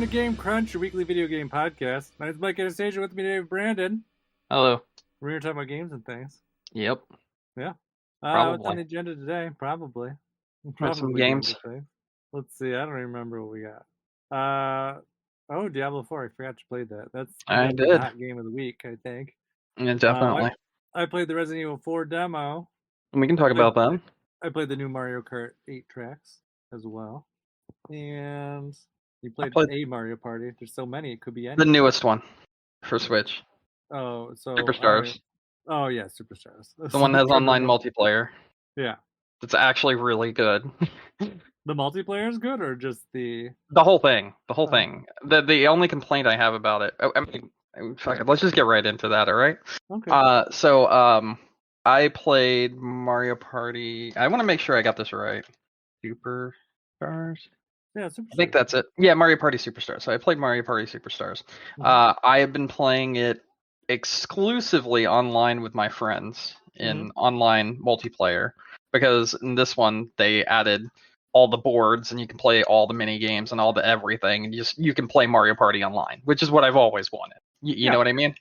Game Crunch, your weekly video game podcast. My name's Mike Anastasia. With me today, Brandon. Hello. We're here to talk about games and things. Yep. Yeah. Probably. What's on the agenda today? Probably some games. Let's see. I don't even remember what we got. Diablo 4. I forgot you played that. That's I the did. hot game of the week, I think. Yeah, definitely. I played the Resident Evil 4 demo. We can talk about that. I played the new Mario Kart 8 tracks as well. And you played a Mario Party. There's so many, it could be any. The newest one for Switch. Oh, so Superstars. Right. Oh yeah, Superstars. The one that has online multiplayer. Yeah. It's actually really good. The multiplayer is good, or just the whole thing? The whole thing. The only complaint I have about it. Fuck it, let's just get right into that. All right. Okay. I played Mario Party. I want to make sure I got this right. Superstars. Yeah, Superstars. I think that's it. Yeah, Mario Party Superstars. So I played Mario Party Superstars. I have been playing it exclusively online with my friends in online multiplayer, because in this one they added all the boards and you can play all the mini games and all the everything, and you can play Mario Party online, which is what I've always wanted. You know what I mean?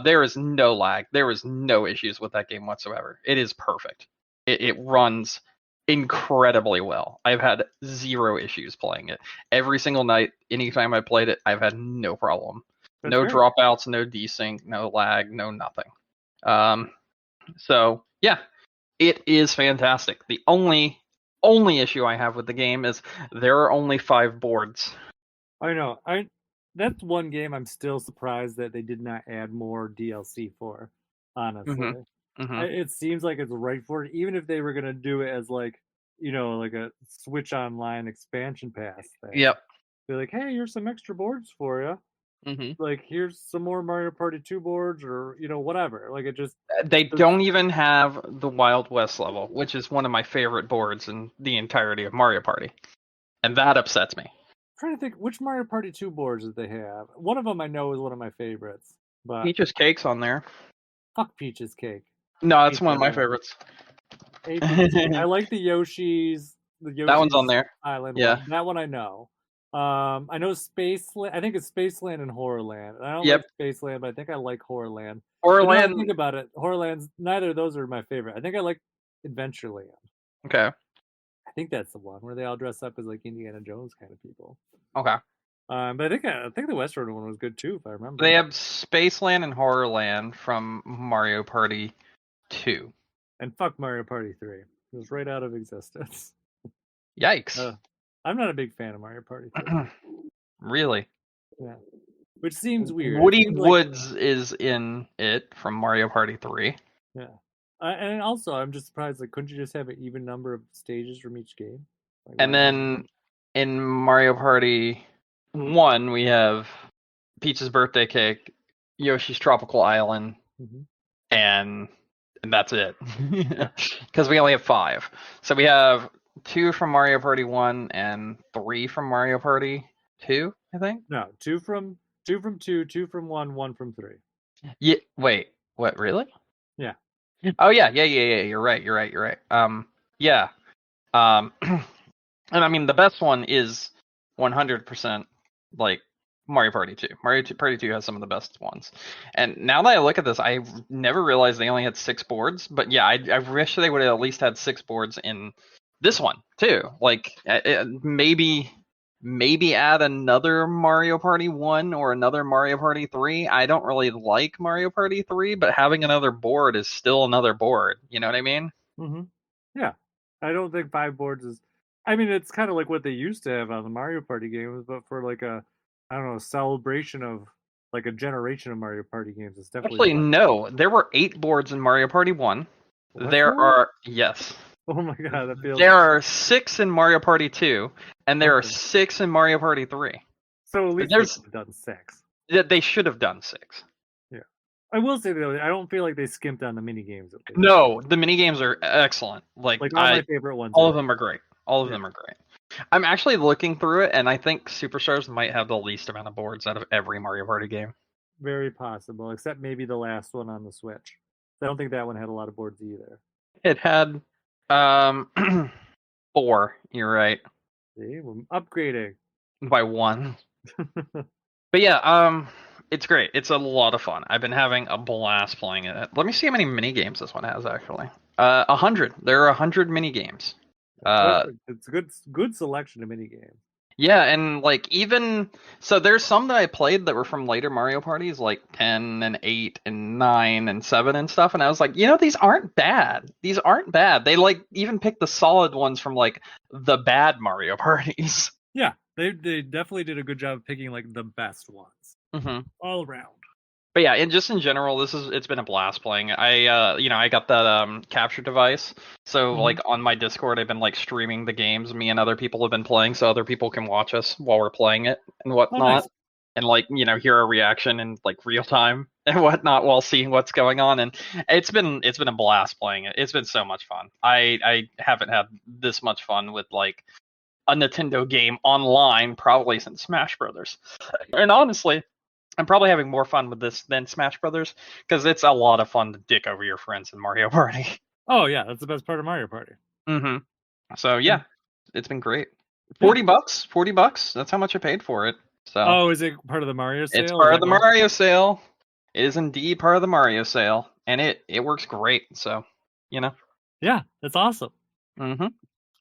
There is no lag. There is no issues with that game whatsoever. It is perfect. It runs incredibly well. I've had zero issues playing it. Every single night, anytime I played it, I've had no problem. That's no great. Dropouts, no desync, no lag, no nothing. So yeah, it is fantastic. The only issue I have with the game is there are only 5 boards. I know. That's one game I'm still surprised that they did not add more DLC for, honestly. It seems like it's right for it, even if they were going to do it as like a Switch Online expansion pass thing. Yep. They're like, hey, here's some extra boards for you. Like, here's some more Mario Party 2 boards, or whatever. Like, it just they don't even have the Wild West level, which is one of my favorite boards in the entirety of Mario Party, and that upsets me. I'm trying to think which Mario Party 2 boards did they have. One of them I know is one of my favorites, but Peach's Cake's on there. Fuck Peach's Cake. No, it's one of my favorites. I like the Yoshi's. That one's on there. Island. Yeah, one. That one I know. I know Spaceland. I think it's Spaceland and Horrorland. I don't like Spaceland, but I think I like Horrorland. Horrorland. Think about it. Horrorland's, neither of those are my favorite. I think I like Adventureland. Okay. I think that's the one where they all dress up as like Indiana Jones kind of people. Okay. But I think the Westworld one was good too, if I remember. They have Spaceland and Horrorland from Mario Party 2. And fuck Mario Party 3. It was right out of existence. Yikes. I'm not a big fan of Mario Party 3. Really? Yeah. Which seems weird. Woody Woods is in it from Mario Party 3. Yeah. And also, I'm just surprised, like, couldn't you just have an even number of stages from each game? Like, and then in Mario Party 1, we have Peach's Birthday Cake, Yoshi's Tropical Island, and that's it. Because we only have 5. So we have 2 from Mario Party 1 and 3 from Mario Party 2, I think? No, 2 from 2, 2 from 1, 1 from 3. Yeah, wait, what, really? Yeah. Oh yeah, you're right. Yeah. And I mean, the best one is 100% like Mario Party 2. Mario Party 2 has some of the best ones. And now that I look at this, I never realized they only had 6 boards. But yeah, I wish they would have at least had 6 boards in this one too. Like maybe add another Mario Party 1 or another Mario Party 3. I don't really like Mario Party 3, but having another board is still another board. You know what I mean? Yeah. I don't think 5 boards is... I mean, it's kind of like what they used to have on the Mario Party games, but for like a celebration of like a generation of Mario Party games, it's definitely... Actually, no. There were 8 boards in Mario Party 1. What? There are... Yes. Oh my god, that feels... There are 6 in Mario Party 2, and there are 6 in Mario Party 3. So at least they should have done 6. They should have done 6. Yeah. I will say, though, I don't feel like they skimped on the minigames. No, the minigames are excellent. Like all my favorite ones. All of them are great. All of them are great. I'm actually looking through it, and I think Superstars might have the least amount of boards out of every Mario Party game. Very possible, except maybe the last one on the Switch. I don't think that one had a lot of boards either. It had 4. You're right. See, we're upgrading by 1. But yeah, it's great. It's a lot of fun. I've been having a blast playing it. Let me see how many mini games this one has actually. 100. There are 100 mini games. That's perfect. It's a good selection of mini games. Yeah, and like even so there's some that I played that were from later Mario parties, like 10 and 8 and 9 and 7 and stuff, and I was like, these aren't bad. These aren't bad. They like even picked the solid ones from like the bad Mario parties. Yeah, they definitely did a good job of picking like the best ones. Mm-hmm. All around. But yeah, and just in general, it's been a blast playing. I got that capture device, so like on my Discord, I've been like streaming the games me and other people have been playing, so other people can watch us while we're playing it and whatnot, nice. and like hear our reaction in like real time and whatnot while seeing what's going on. And it's been a blast playing it. It's been so much fun. I haven't had this much fun with like a Nintendo game online probably since Smash Brothers, and honestly. I'm probably having more fun with this than Smash Brothers because it's a lot of fun to dick over your friends in Mario Party. Oh yeah, that's the best part of Mario Party. Mm-hmm. So yeah, it's been great. $40. $40. That's how much I paid for it. So. Oh, is it part of the Mario sale? It's part of the Mario sale. It is indeed part of the Mario sale, and it works great. So, Yeah, that's awesome. Mm-hmm.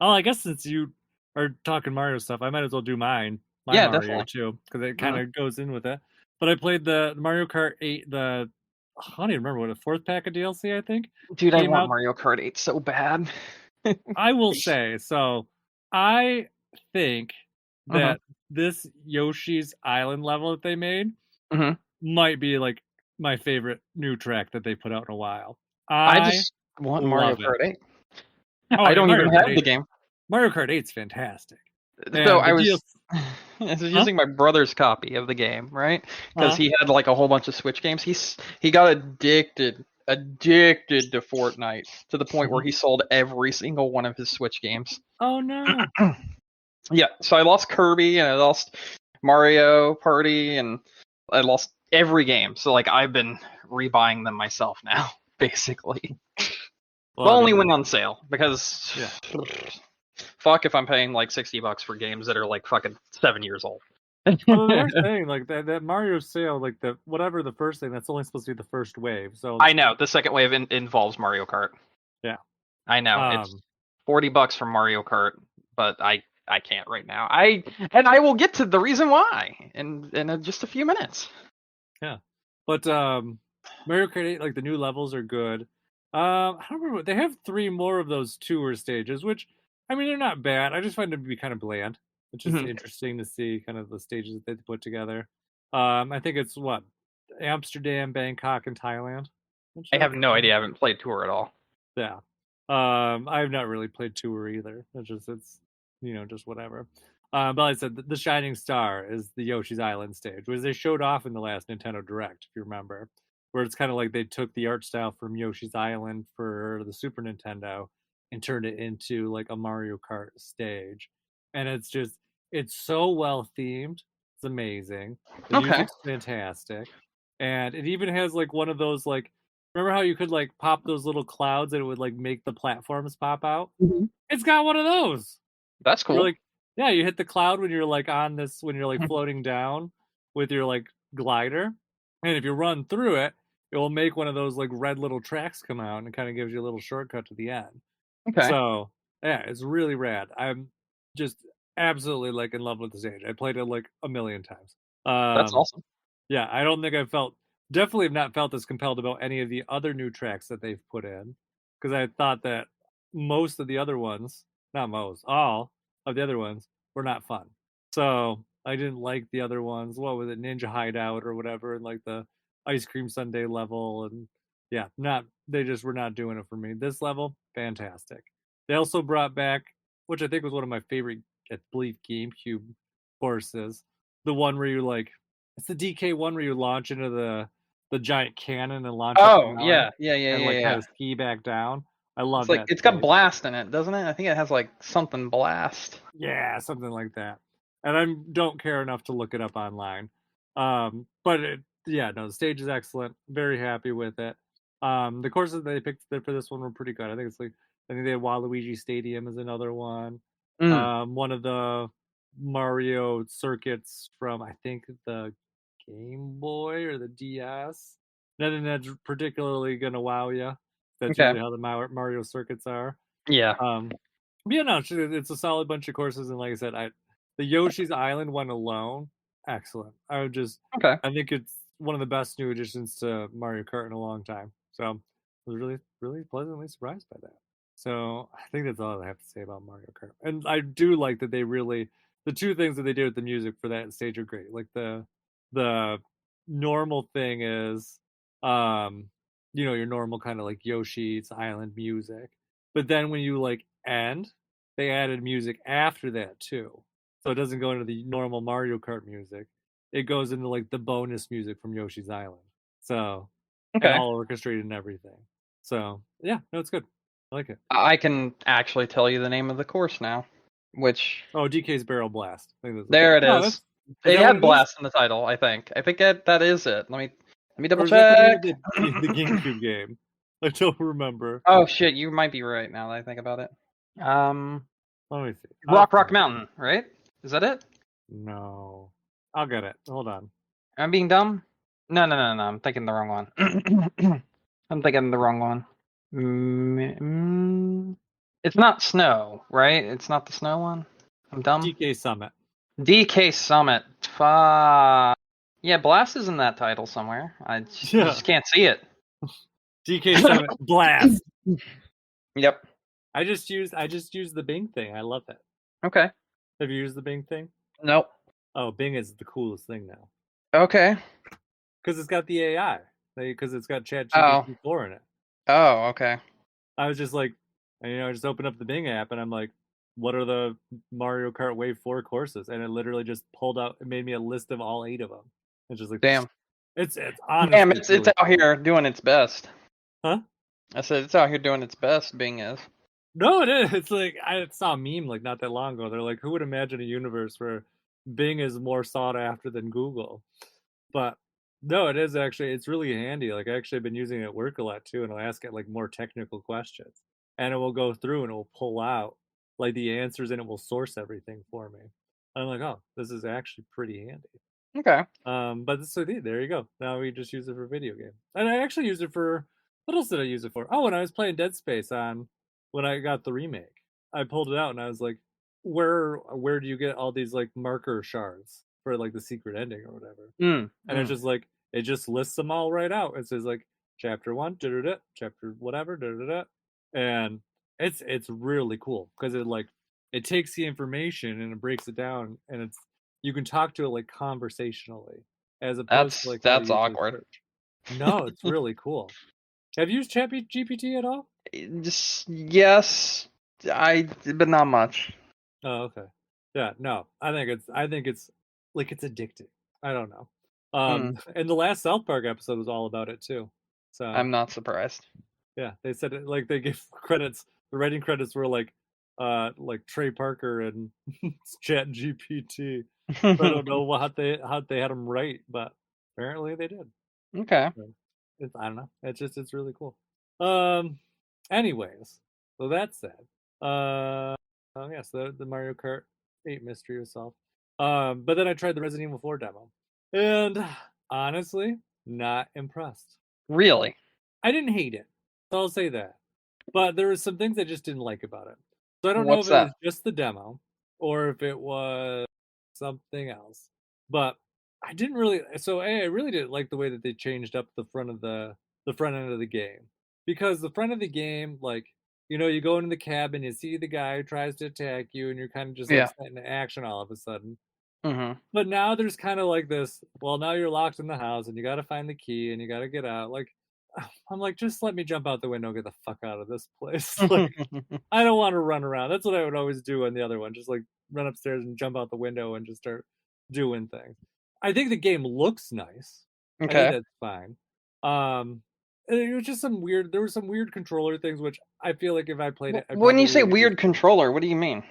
Oh, I guess since you are talking Mario stuff, I might as well do my Mario definitely. too, because it kind of goes in with it. But I played the Mario Kart 8, I don't even remember what, a 4th pack of DLC, I think. Dude, I want Mario Kart 8 so bad. I will say, so I think that this Yoshi's Island level that they made might be like my favorite new track that they put out in a while. I just want Mario Kart 8. Oh, I don't even have the game. Mario Kart 8's fantastic. So I was using my brother's copy of the game, right? Because he had like a whole bunch of Switch games. He got addicted to Fortnite to the point where he sold every single one of his Switch games. Oh no. Yeah, so I lost Kirby and I lost Mario Party and I lost every game. So like I've been rebuying them myself now, basically. Well, only when on sale because fuck if I'm paying like $60 for games that are like fucking 7 years old. Well, they're saying like that Mario sale, like the whatever the first thing, that's only supposed to be the first wave. So I know the second wave involves Mario Kart. Yeah, I know it's $40 for Mario Kart, but I can't right now. I will get to the reason why in just a few minutes. Yeah, but Mario Kart 8, like the new levels are good. I don't remember. They have 3 more of those tour stages, which I mean they're not bad. I just find them to be kind of bland. It's just interesting to see kind of the stages that they put together. I think it's what Amsterdam, Bangkok, and Thailand. I have no idea. I haven't played tour at all. Yeah. I've not really played tour either. It's just whatever. But like I said, the Shining Star is the Yoshi's Island stage, which they showed off in the last Nintendo Direct, if you remember, where it's kind of like they took the art style from Yoshi's Island for the Super Nintendo and turned it into like a Mario Kart stage. And it's so well themed. It's amazing. The music's fantastic. And it even has like one of those like, remember how you could like pop those little clouds and it would like make the platforms pop out? It's got one of those. That's cool. You're like, yeah, you hit the cloud when you're like when you're like floating down with your like glider. And if you run through it, it will make one of those like red little tracks come out and kind of gives you a little shortcut to the end. Okay. So yeah, it's really rad. I'm just absolutely like in love with the stage. I played it like a million times. That's awesome. Yeah, I don't think definitely have not felt as compelled about any of the other new tracks that they've put in, because I thought that most of the other ones, not most, all of the other ones were not fun. So I didn't like the other ones. What was it, Ninja Hideout or whatever, and like the ice cream sundae level, and yeah, they just were not doing it for me. This level, fantastic. They also brought back, which I think was one of my favorite, I believe, GameCube courses, the one where you like, it's the DK one where you launch into the giant cannon and launch. Oh yeah, kind of ski back down. I love that. It's got blast in it, doesn't it? I think it has like something blast. Yeah, something like that. And I don't care enough to look it up online. But the stage is excellent. Very happy with it. The courses they picked for this one were pretty good. I think they had Waluigi Stadium is another one. One of the Mario circuits from I think the Game Boy or the DS. Nothing that's particularly gonna wow you. That's Okay. usually how the Mario circuits are. Yeah. But yeah, no, it's a solid bunch of courses, and like I said, the Yoshi's Island one alone, excellent. Okay. I think it's one of the best new additions to Mario Kart in a long time. So I was really, really pleasantly surprised by that. So I think that's all I have to say about Mario Kart. And I do like that the two things that they did with the music for that stage are great. Like the normal thing is, your normal kind of like Yoshi's Island music. But then when you like end, they added music after that too. So it doesn't go into the normal Mario Kart music. It goes into like the bonus music from Yoshi's Island. So and Okay. all orchestrated and everything. So yeah, no, it's good. I like it. I can actually tell you the name of the course now, which Oh, DK's Barrel Blast. I think that's there it no, is. that's is It that what had it is? blast in the title. I think that is it. Let me double Or is that the name check. of the GameCube game? I don't remember. Oh shit, you might be right now that I think about it. Let me see. Rock Mountain, right? Is that it? No, I'll get it. Hold on. Am I being dumb? No. I'm thinking the wrong one. I'm thinking the wrong one. It's not snow, right? It's not the snow one. I'm dumb. DK Summit. DK Summit. Fuck. Yeah, Blast is in that title somewhere. You just can't see it. DK Summit Blast. Yep. I just used the Bing thing. I love it. Okay. Have you used the Bing thing? Nope. Oh, Bing is the coolest thing now. Okay. Because it's got the AI. Because it's got ChatGPT 4 in it. Oh, okay. I was just like, I just opened up the Bing app and I'm like, what are the Mario Kart Wave 4 courses? And it literally just it made me a list of all 8 of them. It's just like, damn. It's honestly. Damn, it's out here doing its best. Huh? I said it's out here doing its best. Bing is. No, it is. It's like I saw a meme like not that long ago. They're like, who would imagine a universe where Bing is more sought after than Google? But no, it is actually. It's really handy. Like I actually have been using it at work a lot too, and I'll ask it like more technical questions, and it will go through and it will pull out like the answers, and it will source everything for me. And I'm like, oh, this is actually pretty handy. Okay. But so there you go. Now we just use it for video game, and I actually use it for what else did I use it for? Oh, when I was playing Dead Space when I got the remake, I pulled it out and I was like, where do you get all these like marker shards for like the secret ending or whatever? And it's just like it just lists them all right out. It says like chapter 1, chapter whatever, and it's really cool because it takes the information and it breaks it down and you can talk to it like conversationally as opposed to like how you that's usually awkward. search. No, it's really cool. Have you used ChatGPT at all? Yes, but not much. Oh, okay. Yeah, no. I think it's like it's addicting. I don't know. And the last South Park episode was all about it too. So I'm not surprised. yeah, they said it like they gave credits. The writing credits were like Trey Parker and Chat GPT. I don't know how they had them write, but apparently they did. Okay. I don't know. It's really cool. Anyways, so that said, yes, the Mario Kart 8 mystery was solved. But then I tried the Resident Evil 4 demo, and honestly, not impressed. Really? I didn't hate it, so I'll say that. But there were some things I just didn't like about it. So I don't know if it was just the demo or if it was something else. But I didn't really. So I really didn't like the way that they changed up the front end of the game, because the front of the game, like you go into the cabin, you see the guy who tries to attack you, and you're kind of just like set into action all of a sudden. But now there's kind of like this. Well, now you're locked in the house, and you got to find the key, and you got to get out. Like I'm like, just let me jump out the window, and get the fuck out of this place. Like I don't want to run around. That's what I would always do on the other one, just like run upstairs and jump out the window and just start doing things. I think the game looks nice. I think that's fine. It was just there were some weird controller things, which I feel like if I played it, when you say weird controller, what do you mean?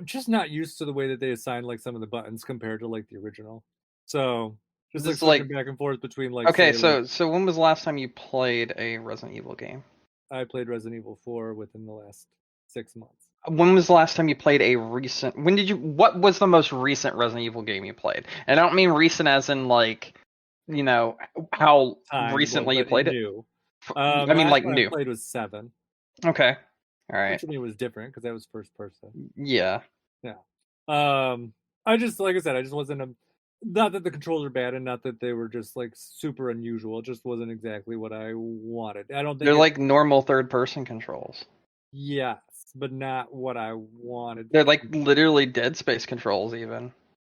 Just not used to the way that they assign like some of the buttons compared to like the original. So just like switching back and forth between like. Okay, so when was the last time you played a Resident Evil game? I played Resident Evil 4 within the last 6 months. When was the last time you played a recent? What was the most recent Resident Evil game you played? And I don't mean recent as in like, how Time, recently you but played it. new. I mean Last like one I new. played was 7, Okay. All which right. to me was different because that was first person. Yeah. Yeah. I just like I said, I just wasn't a not that the controls are bad and not that they were just like super unusual. It just wasn't exactly what I wanted. I don't think They're it like normal third person controls. yes, but not what I wanted. They're like literally Dead Space controls even.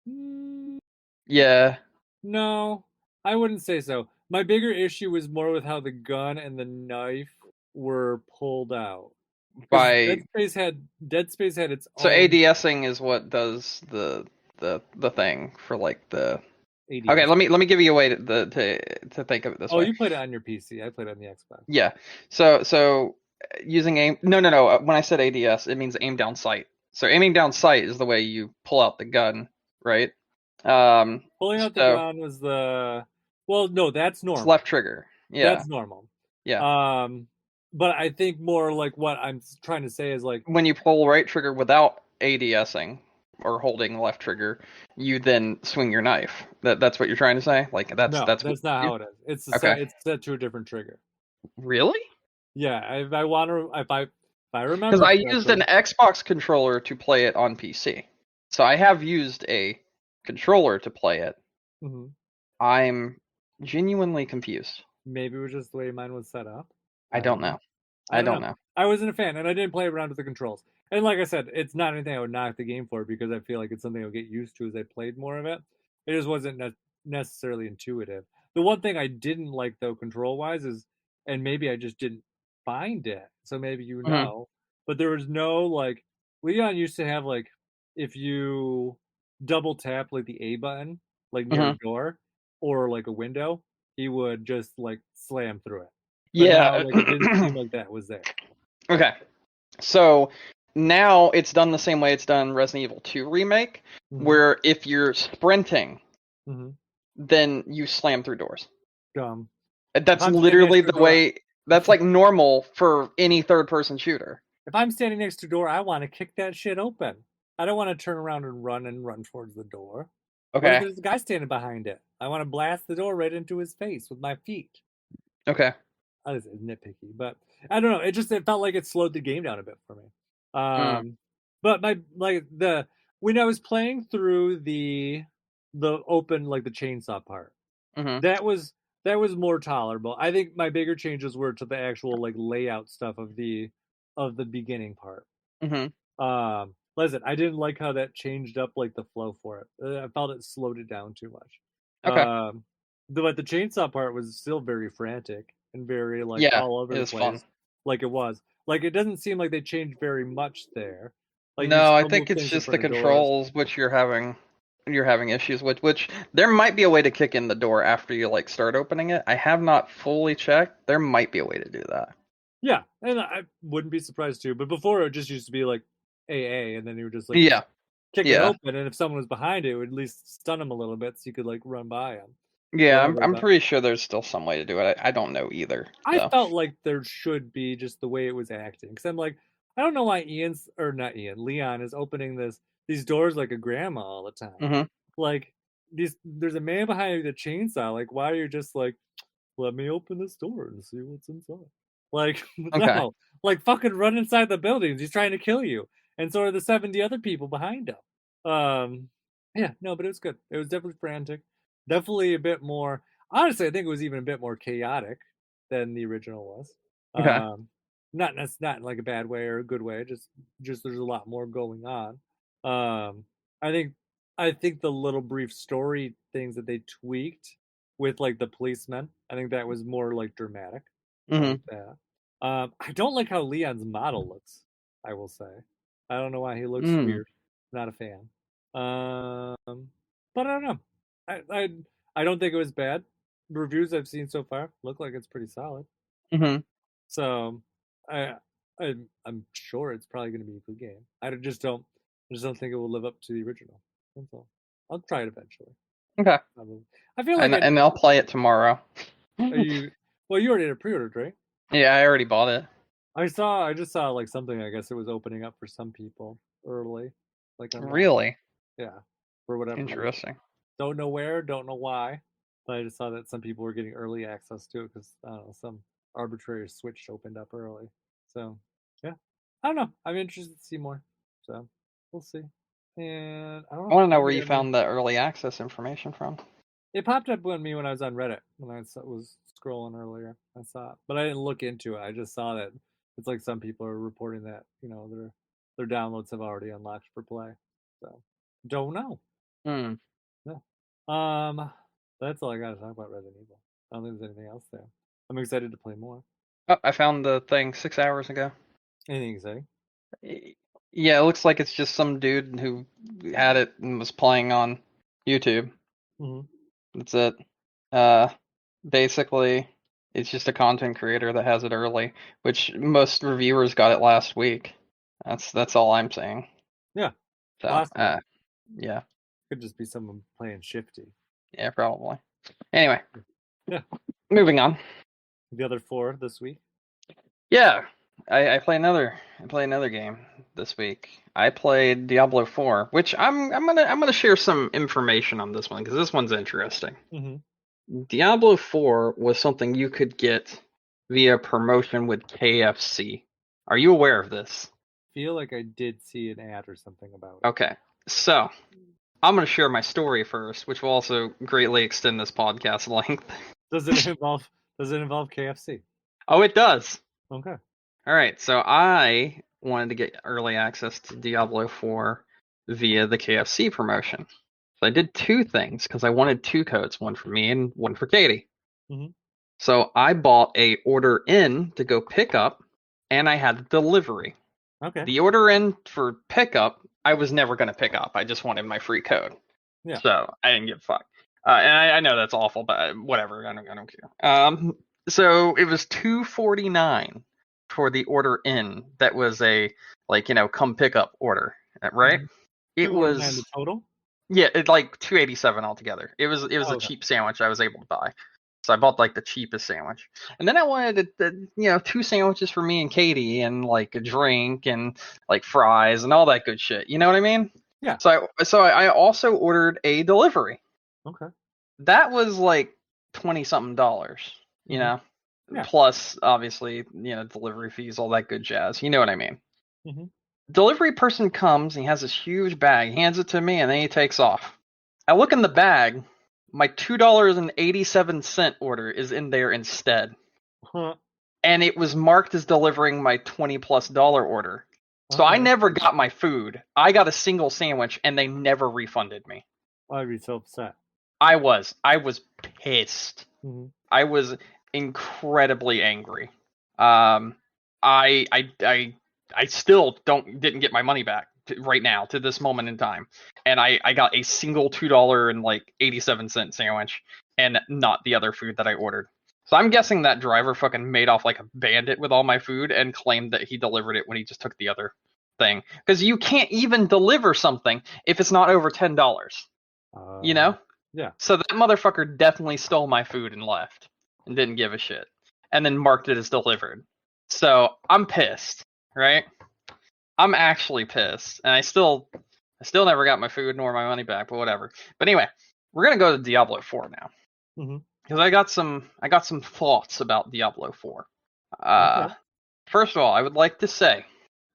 Mm, Yeah. no, I wouldn't say so. My bigger issue was more with how the gun and the knife were pulled out. Because By Dead Space had its So own ADSing is what does the thing for like the. Okay, ADS. let me give you a way to think of it this Oh, way. you played it on your PC. I played it on the Xbox. Yeah. So using aim. No. When I said ADS, it means aim down sight. So aiming down sight is the way you pull out the gun, right? Um. Pulling out the So gun was the well, no, that's it's normal. left trigger. Yeah. That's normal. Yeah. Um, but I think more like what I'm trying to say is like When you pull right trigger without ADSing or holding left trigger, you then swing your knife. That's what you're trying to say? Like no, that's what that's not you how do? it is. Okay. It's set to a different trigger. Really? Yeah, if I want to, if I Because remember I used an correctly. Xbox controller to play it on PC. So I have used a controller to play it. Mhm. I'm genuinely confused. Maybe it was just the way mine was set up. I I don't don't know. know. I I don't don't know. know. I wasn't a fan, and I didn't play around with the controls. And like I said, it's not anything I would knock the game for because I feel like it's something I'll get used to as I played more of it. It just wasn't necessarily intuitive. The one thing I didn't like though, control wise, is and maybe I just didn't find it. So maybe you Hmm. know, but there was no like Leon used to have like if you double tap like the A button like near a Hmm. door or like a window, he would just like slam through it. But now Yeah. like it didn't seem like that was there. Okay. So now it's done the same way it's done Resident Evil 2 remake, Mhm. where if you're sprinting, Mhm. then you slam through doors. Dumb. If That's I'm standing next literally to a the door, way. That's like normal for any third person shooter. if I'm standing next to a door, I want to kick that shit open. I don't want to turn around and run towards the door. What if Okay. there's a guy standing behind it? I want to blast the door right into his face with my feet. Okay. That is nitpicky, but I don't know. It felt like it slowed the game down a bit for me. Mm. But my like the when I was playing through the open like the chainsaw part, Mhm. that was that was more tolerable. I think my bigger changes were to the actual like layout stuff of the beginning part. Mhm. Listen, I didn't like how that changed up like the flow for it. I felt it slowed it down too much. Okay. But the chainsaw part was still very frantic and very like Yeah, all it over the was fun. place, like it was. Like it doesn't seem like they changed very much there. Like you No, I still think move it's things in just the front of doors. controls which you're having issues with, which there might be a way to kick in the door after you like start opening it. I have not fully checked. There might be a way to do that. Yeah, and I wouldn't be surprised too. But before it just used to be like AA, and then you would just like Yeah. kick it Yeah. open, and if someone was behind it, it would at least stun them a little bit, so you could like run by them, Yeah, I'm whatever. I'm But pretty sure there's still some way to do it. I don't know either, I though. felt like there should be just the way it was acting, because I'm like, I don't know why Ian's or not Ian, Leon is opening these doors like a grandma all the time. Mhm. Like there's a man behind you with a chainsaw. Like, why are you just like, let me open this door and see what's inside? Like, Okay. no, like fucking run inside the buildings. He's trying to kill you, and so are the 70 other people behind him. Yeah, no, but it was good. It was definitely frantic, definitely a bit more. Honestly, I think it was even a bit more chaotic than the original was. Okay. Not in like a bad way or a good way. Just there's a lot more going on. Um, I think I think the little brief story things that they tweaked with like the policemen, I think that was more like dramatic. I like Mhm. that. I don't like how Leon's model looks. I will say, I don't know why he looks Mm. weird. Not a fan. But I don't know. I I don't think it was bad. The reviews I've seen so far look like it's pretty solid. Mhm. So I, I'm sure it's probably going to be a good game. I just don't think it will live up to the original. That's all. I'll try it eventually. Okay. Probably. I feel like And I'll play it tomorrow. are you well, you already had a pre-order, right? Yeah, I already bought it. I just saw like something. I guess it was opening up for some people early, like on launch. Really Yeah, for whatever reason. interesting. Don't know where, don't know why, but I just saw that some people were getting early access to it because I don't know, some arbitrary switch opened up early. So yeah, I don't know. I'm interested to see more. So we'll see. And I don't I know. want to know where Maybe you I may. found the early access information from. It popped up when I was on Reddit when was scrolling earlier. I saw it, but I didn't look into it. I just saw that it's like some people are reporting that their downloads have already unlocked for play. So don't know. Hmm. Yeah. Um, that's all I got to talk about Resident Evil. I don't think there's anything else there. I'm excited to play more. Oh, I found the thing 6 hours ago. Anything exciting? Yeah, it looks like it's just some dude who had it and was playing on YouTube. Mm-hmm. That's it. Uh, basically, it's just a content creator that has it early, which most reviewers got it last week. That's all I'm saying. Yeah, So, possible. yeah, Could just be someone playing Shifty. yeah, probably. Anyway, Yeah. moving on. The other 4 this week. Yeah, I play another game this week. I played Diablo 4, which I'm gonna share some information on this one because this one's interesting. Mm-hmm. Diablo 4 was something you could get via promotion with KFC. Are you aware of this? Feel like I did see an ad or something about it. Okay, so I'm gonna share my story first, which will also greatly extend this podcast length. Does it involve KFC? Oh, it does. Okay. All right, so I wanted to get early access to Diablo 4 via the KFC promotion. So I did 2 things because I wanted 2 codes, one for me and one for Katie. Mm-hmm. So I bought a order in to go pick up, and I had delivery. Okay. The order in for pickup, I was never going to pick up. I just wanted my free code. Yeah. So I didn't give a fuck. And I know that's awful, but whatever. I don't care. So it was $2.49 for the order in. That was a come pick up order, right? Mm-hmm. It 249 was the total. yeah, it like $2.87 altogether. It was Oh, a okay. cheap sandwich I was able to buy. So I bought like the cheapest sandwich. And then I wanted 2 sandwiches for me and Katie and like a drink and like fries and all that good shit. You know what I mean? Yeah. So I also ordered a delivery. Okay. That was like 20 something dollars, you know. Yeah. Plus obviously, delivery fees, all that good jazz. You know what I mean? Mm-hmm. Delivery person comes and he has this huge bag, he hands it to me, and then he takes off. I look in the bag, my $2.87 order is in there instead. Huh. And it was marked as delivering my $20+ order. So I never got my food. I got a single sandwich and they never refunded me. I'd be so upset. I was pissed. Mm-hmm. I was incredibly angry. I still didn't get my money back right now to this moment in time, and I got a single $2.87 sandwich and not the other food that I ordered. So I'm guessing that driver fucking made off like a bandit with all my food and claimed that he delivered it when he just took the other thing. Because you can't even deliver something if it's not over $10. You know? Yeah. So that motherfucker definitely stole my food and left and didn't give a shit. And then marked it as delivered. So I'm pissed, right? I'm actually pissed. And I still never got my food nor my money back, but whatever. But anyway, we're gonna go to Diablo 4 now. Mm-hmm. Because I got some thoughts about Diablo 4. Okay. First of all, I would like to say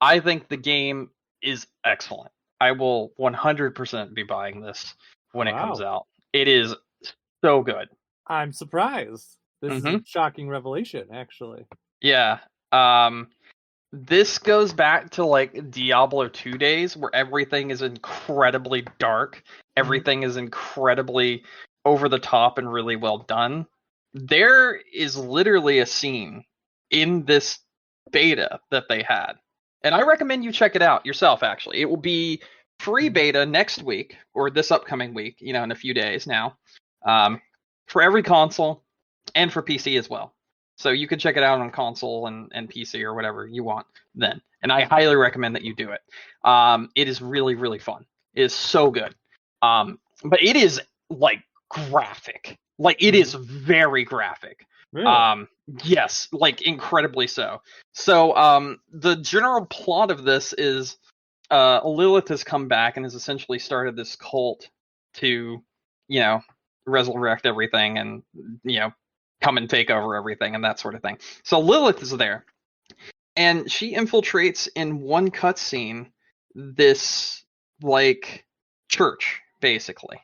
I think the game is excellent. I will 100% be buying this when it comes out. It is so good. I'm surprised. This is a shocking revelation, actually. Yeah. This goes back to like Diablo 2 days where everything is incredibly dark. Everything is incredibly over the top and really well done. There is literally a scene in this beta that they had. And I recommend you check it out yourself, actually. It will be free beta next week, or this upcoming week, in a few days now, for every console and for PC as well. So you can check it out on console and PC or whatever you want then. And I highly recommend that you do it. It is really, really fun. It is so good. But it is like graphic. Like it is very graphic. Really? Yes, like incredibly so. So the general plot of this is Lilith has come back and has essentially started this cult to, resurrect everything and, come and take over everything and that sort of thing. So Lilith is there, and she infiltrates in one cutscene this, like, church, basically,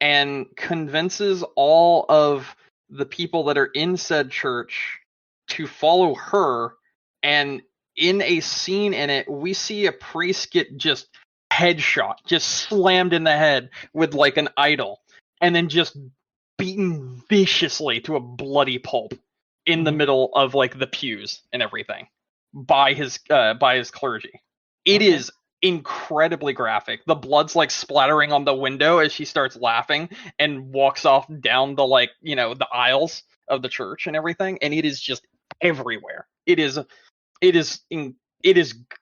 and convinces all of the people that are in said church to follow her. And in a scene in it, we see a priest get just headshot, just slammed in the head with like an idol, and then just beaten viciously to a bloody pulp in the middle of like the pews and everything by his clergy. It is incredibly graphic. The blood's like splattering on the window as she starts laughing and walks off down the the aisles of the church and everything, and it is just everywhere. It is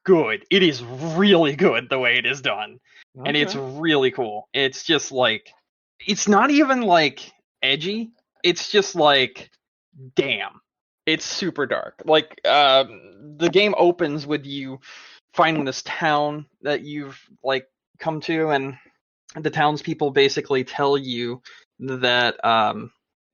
good. It is really good the way it is done. Okay. And it's really cool. It's just like, it's not even like edgy. It's just like, damn. It's super dark. Like, the game opens with you finding this town that you've like come to, and the townspeople basically tell you that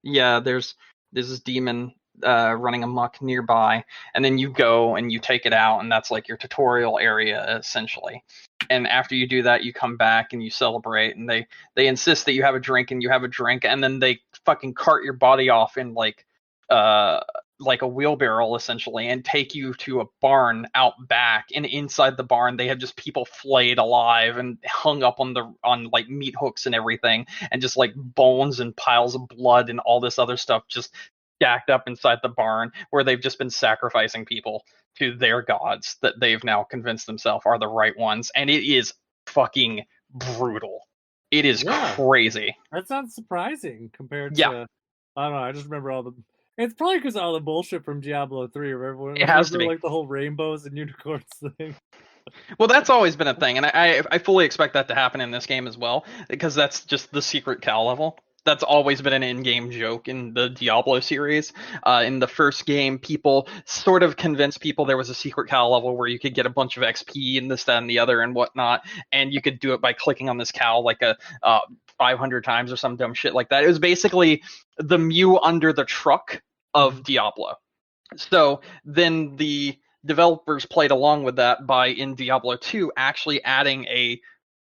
there's this demon running amok nearby, and then you go and you take it out, and that's like your tutorial area essentially. And after you do that, you come back and you celebrate, and they insist that you have a drink, and you have a drink, and then they fucking cart your body off in like a wheelbarrow essentially, and take you to a barn out back, and inside the barn they have just people flayed alive and hung up on like meat hooks and everything, and just like bones and piles of blood and all this other stuff just stacked up inside the barn, where they've just been sacrificing people to their gods that they've now convinced themselves are the right ones. And it is fucking brutal. It is crazy. That sounds surprising compared to, I don't know, I just remember all the, it's probably because of all the bullshit from Diablo 3. Remember, it has to be like the whole rainbows and unicorns thing. Well, that's always been a thing, and I fully expect that to happen in this game as well, because that's just the secret Cal level. That's always been an in-game joke in the Diablo series. In the first game, people sort of convinced people there was a secret Cal level where you could get a bunch of XP and this, that, and the other and whatnot, and you could do it by clicking on this Cal like a 500 times or some dumb shit like that. It was basically the Mew under the truck of Diablo. So then the developers played along with that by, in Diablo 2, actually adding a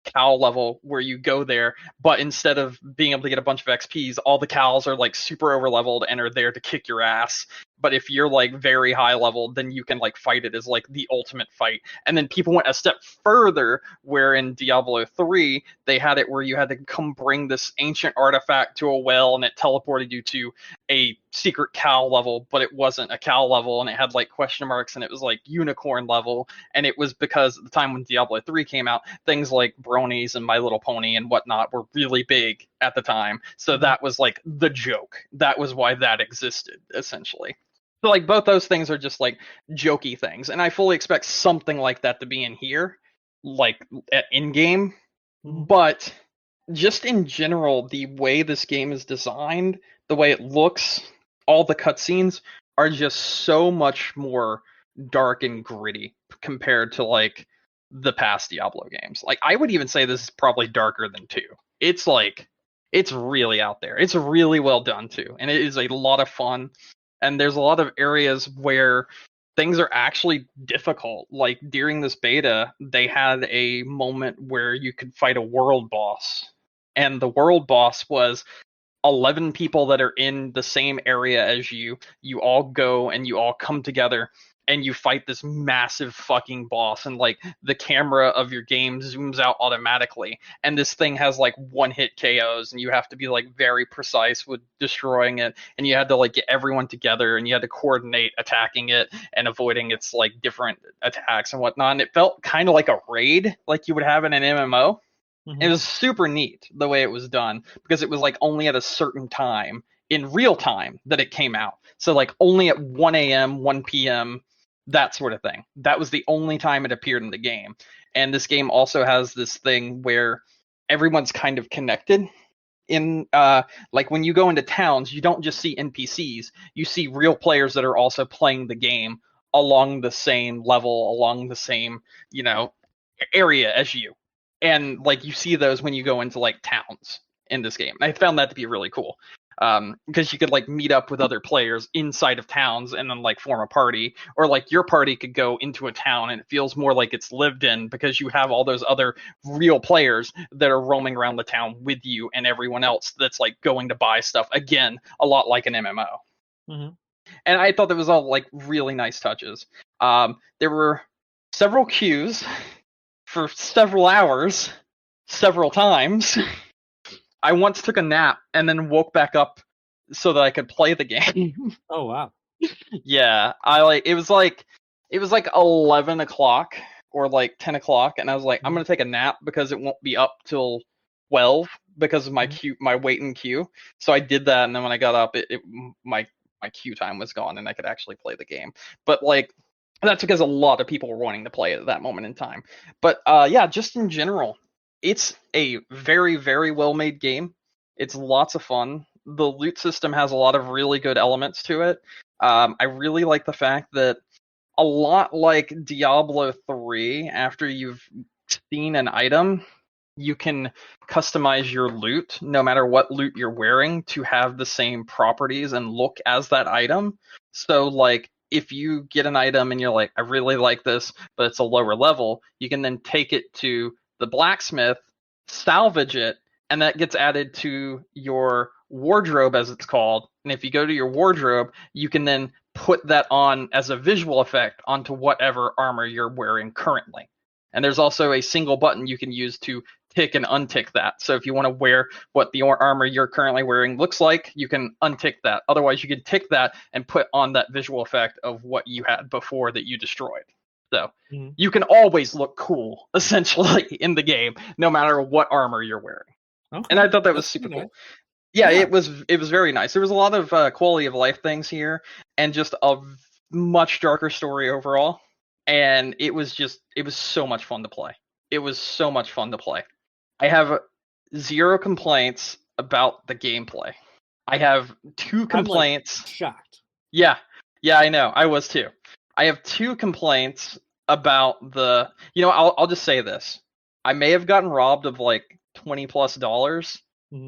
cow level where you go there, but instead of being able to get a bunch of XPs, all the cows are like super over leveled and are there to kick your ass. But if you're like very high level, then you can like fight it as like the ultimate fight. And then people went a step further, where in Diablo 3 they had it where you had to come bring this ancient artifact to a well, and it teleported you to a secret cow level, but it wasn't a cow level, and it had like question marks, and it was like unicorn level. And it was because at the time when Diablo 3 came out, things like bronies and My Little Pony and whatnot were really big at the time. So that was like the joke. That was why that existed, essentially. So like both those things are just like jokey things, and I fully expect something like that to be in here, like at in-game. But just in general, the way this game is designed, the way it looks, all the cutscenes are just so much more dark and gritty compared to like the past Diablo games. Like, I would even say this is probably darker than 2. It's like, it's really out there. It's really well done too, and it is a lot of fun. And there's a lot of areas where things are actually difficult. Like during this beta, they had a moment where you could fight a world boss. And the world boss was 11 people that are in the same area as you. You all go and you all come together and you fight this massive fucking boss, and like the camera of your game zooms out automatically, and this thing has like one-hit KOs, and you have to be like very precise with destroying it, and you had to like get everyone together, and you had to coordinate attacking it and avoiding its like different attacks and whatnot. And it felt kind of like a raid, like you would have in an MMO. It was super neat the way it was done, because it was like only at a certain time in real time that it came out. So like only at 1 a.m., 1 p.m., that sort of thing. That was the only time it appeared in the game. And this game also has this thing where everyone's kind of connected in like when you go into towns, you don't just see NPCs, you see real players that are also playing the game along the same level, along the same, area as you. And like you see those when you go into like towns in this game. I found that to be really cool. Because you could like meet up with other players inside of towns and then like form a party, or like your party could go into a town and it feels more like it's lived in because you have all those other real players that are roaming around the town with you and everyone else that's like going to buy stuff. Again, a lot like an MMO. Mm-hmm. And I thought that was all like really nice touches. There were several queues for several hours, several times. I once took a nap and then woke back up so that I could play the game. Oh wow. Yeah, it was like 11 o'clock or like 10 o'clock, and I was like, I'm gonna take a nap because it won't be up till 12 because of my my wait in queue. So I did that, and then when I got up, my queue time was gone, and I could actually play the game. But like, that's because a lot of people were wanting to play it at that moment in time. But yeah, just in general, it's a very, very well made game. It's lots of fun. The loot system has a lot of really good elements to it. I really like the fact that, a lot like Diablo 3, after you've seen an item, you can customize your loot, no matter what loot you're wearing, to have the same properties and look as that item. So like, if you get an item and you're like, I really like this, but it's a lower level, you can then take it to the blacksmith, salvage it, and that gets added to your wardrobe, as it's called. And if you go to your wardrobe, you can then put that on as a visual effect onto whatever armor you're wearing currently. And there's also a single button you can use to tick and untick that. So if you want to wear what the armor you're currently wearing looks like, you can untick that. Otherwise, you can tick that and put on that visual effect of what you had before that you destroyed. So you can always look cool, essentially, in the game, no matter what armor you're wearing. Okay. And I thought that was super cool. Yeah, it was very nice. There was a lot of quality of life things here, and just a much darker story overall. And it was so much fun to play. It was so much fun to play. I have zero complaints about the gameplay. I have 2 complaints. I'm like shocked. Yeah, I know. I was too. I have 2 complaints about the. I'll just say this. I may have gotten robbed of like $20+,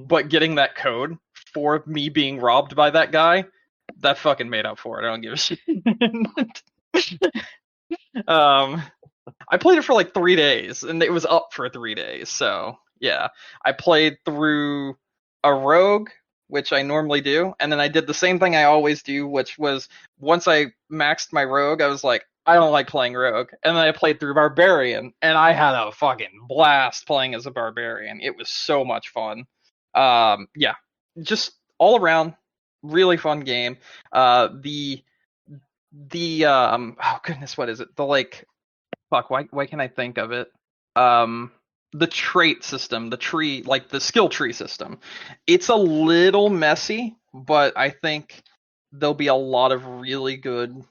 but getting that code for me being robbed by that guy, that fucking made up for it. I don't give a shit. I played it for like 3 days, and it was up for 3 days. So yeah, I played through a rogue, which I normally do, and then I did the same thing I always do, which was, once I maxed my rogue, I was like, I don't like playing rogue, and then I played through barbarian, and I had a fucking blast playing as a barbarian. It was so much fun. Yeah, just all around really fun game. The oh goodness, what is it? The like, fuck, why can't I think of it? The trait system, the tree, like the skill tree system. It's a little messy, but I think there'll be a lot of really good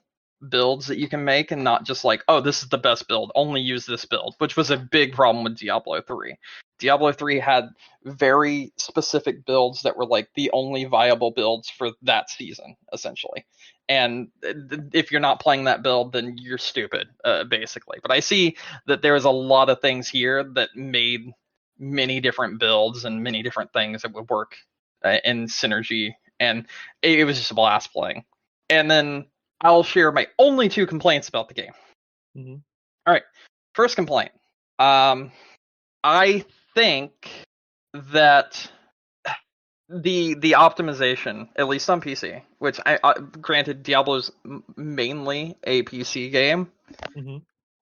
builds that you can make, and not just like, oh, this is the best build, only use this build, which was a big problem with Diablo 3. Diablo 3 had very specific builds that were like the only viable builds for that season, essentially. And if you're not playing that build, then you're stupid, basically. But I see that there's a lot of things here that made many different builds and many different things that would work in synergy, and it was just a blast playing. And then I'll share my only 2 complaints about the game. All right, first complaint. I think that the optimization, at least on PC, which I granted Diablo's mainly a PC game,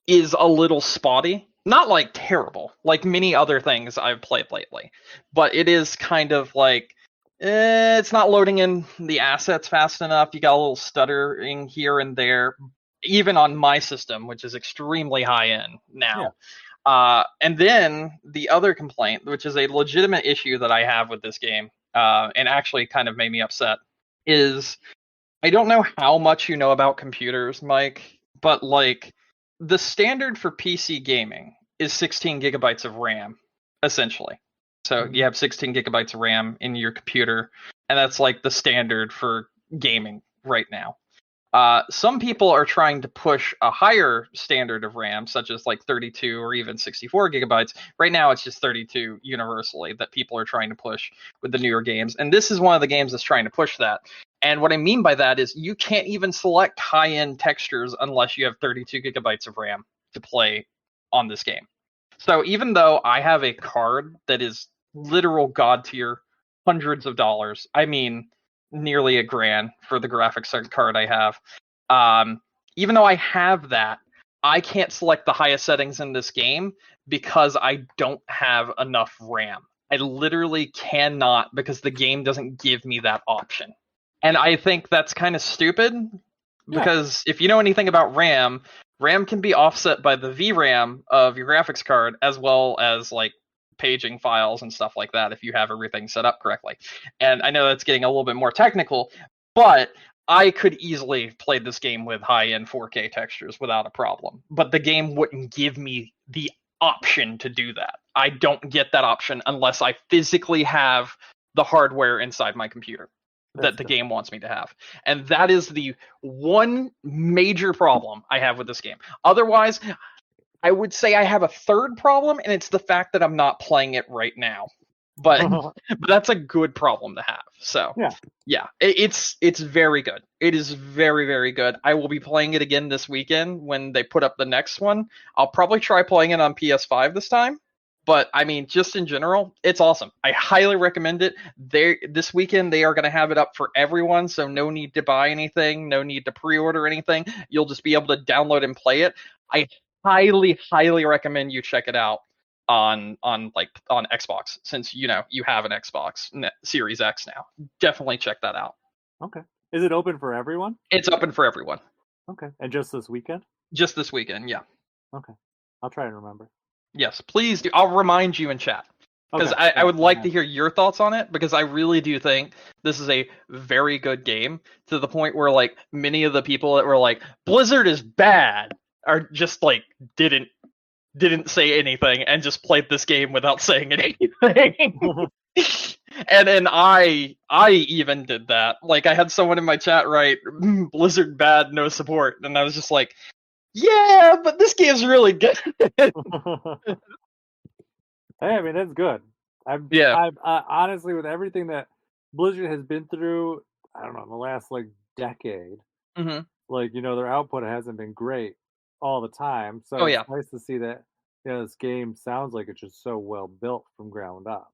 is a little spotty. Not like terrible, like many other things I've played lately, but it is kind of like, it's not loading in the assets fast enough. You got a little stuttering here and there, even on my system, which is extremely high end now. Yeah. And then the other complaint, which is a legitimate issue that I have with this game, and actually kind of made me upset, is, I don't know how much you know about computers, Mike, but like, the standard for PC gaming is 16 gigabytes of RAM, essentially. So you have 16 gigabytes of RAM in your computer, and that's like the standard for gaming right now. Some people are trying to push a higher standard of RAM, such as like 32 or even 64 gigabytes. Right now, it's just 32 universally that people are trying to push with the newer games. And this is one of the games that's trying to push that. And what I mean by that is you can't even select high-end textures unless you have 32 gigabytes of RAM to play on this game. So even though I have a card that is literal god tier, hundreds of dollars, I mean nearly $1,000 for the graphics card I have. Even though I have that, I can't select the highest settings in this game because I don't have enough RAM. I literally cannot because the game doesn't give me that option. And I think that's kind of stupid because if you know anything about RAM, RAM can be offset by the VRAM of your graphics card as well as like paging files and stuff like that if you have everything set up correctly. And I know that's getting a little bit more technical, but I could easily play this game with high-end 4K textures without a problem. But the game wouldn't give me the option to do that. I don't get that option unless I physically have the hardware inside my computer that the game wants me to have. And that is the one major problem I have with this game. Otherwise, I would say I have a third problem, and it's the fact that I'm not playing it right now. But that's a good problem to have. So yeah, it's very good. It is very, very good. I will be playing it again this weekend when they put up the next one. I'll probably try playing it on PS5 this time. But I mean, just in general, it's awesome. I highly recommend it. This weekend they are going to have it up for everyone, so no need to buy anything, no need to pre-order anything. You'll just be able to download and play it. I highly, highly recommend you check it out on Xbox, since you have an Xbox Series X now. Definitely check that out. Okay. Is it open for everyone? It's open for everyone. Okay. And just this weekend? Just this weekend, yeah. Okay. I'll try and remember. Yes, please do. I'll remind you in chat. Because I would like to hear your thoughts on it, because I really do think this is a very good game, to the point where like many of the people that were like, Blizzard is bad, are just like didn't say anything and just played this game without saying anything. And I even did that. Like I had someone in my chat write, Blizzard bad, no support. And I was just like, yeah, but this game's really good. Hey, I mean, that's good. I'm honestly, with everything that Blizzard has been through, I don't know, in the last like decade, like, their output hasn't been great all the time. So it's nice to see that, this game sounds like it's just so well built from ground up.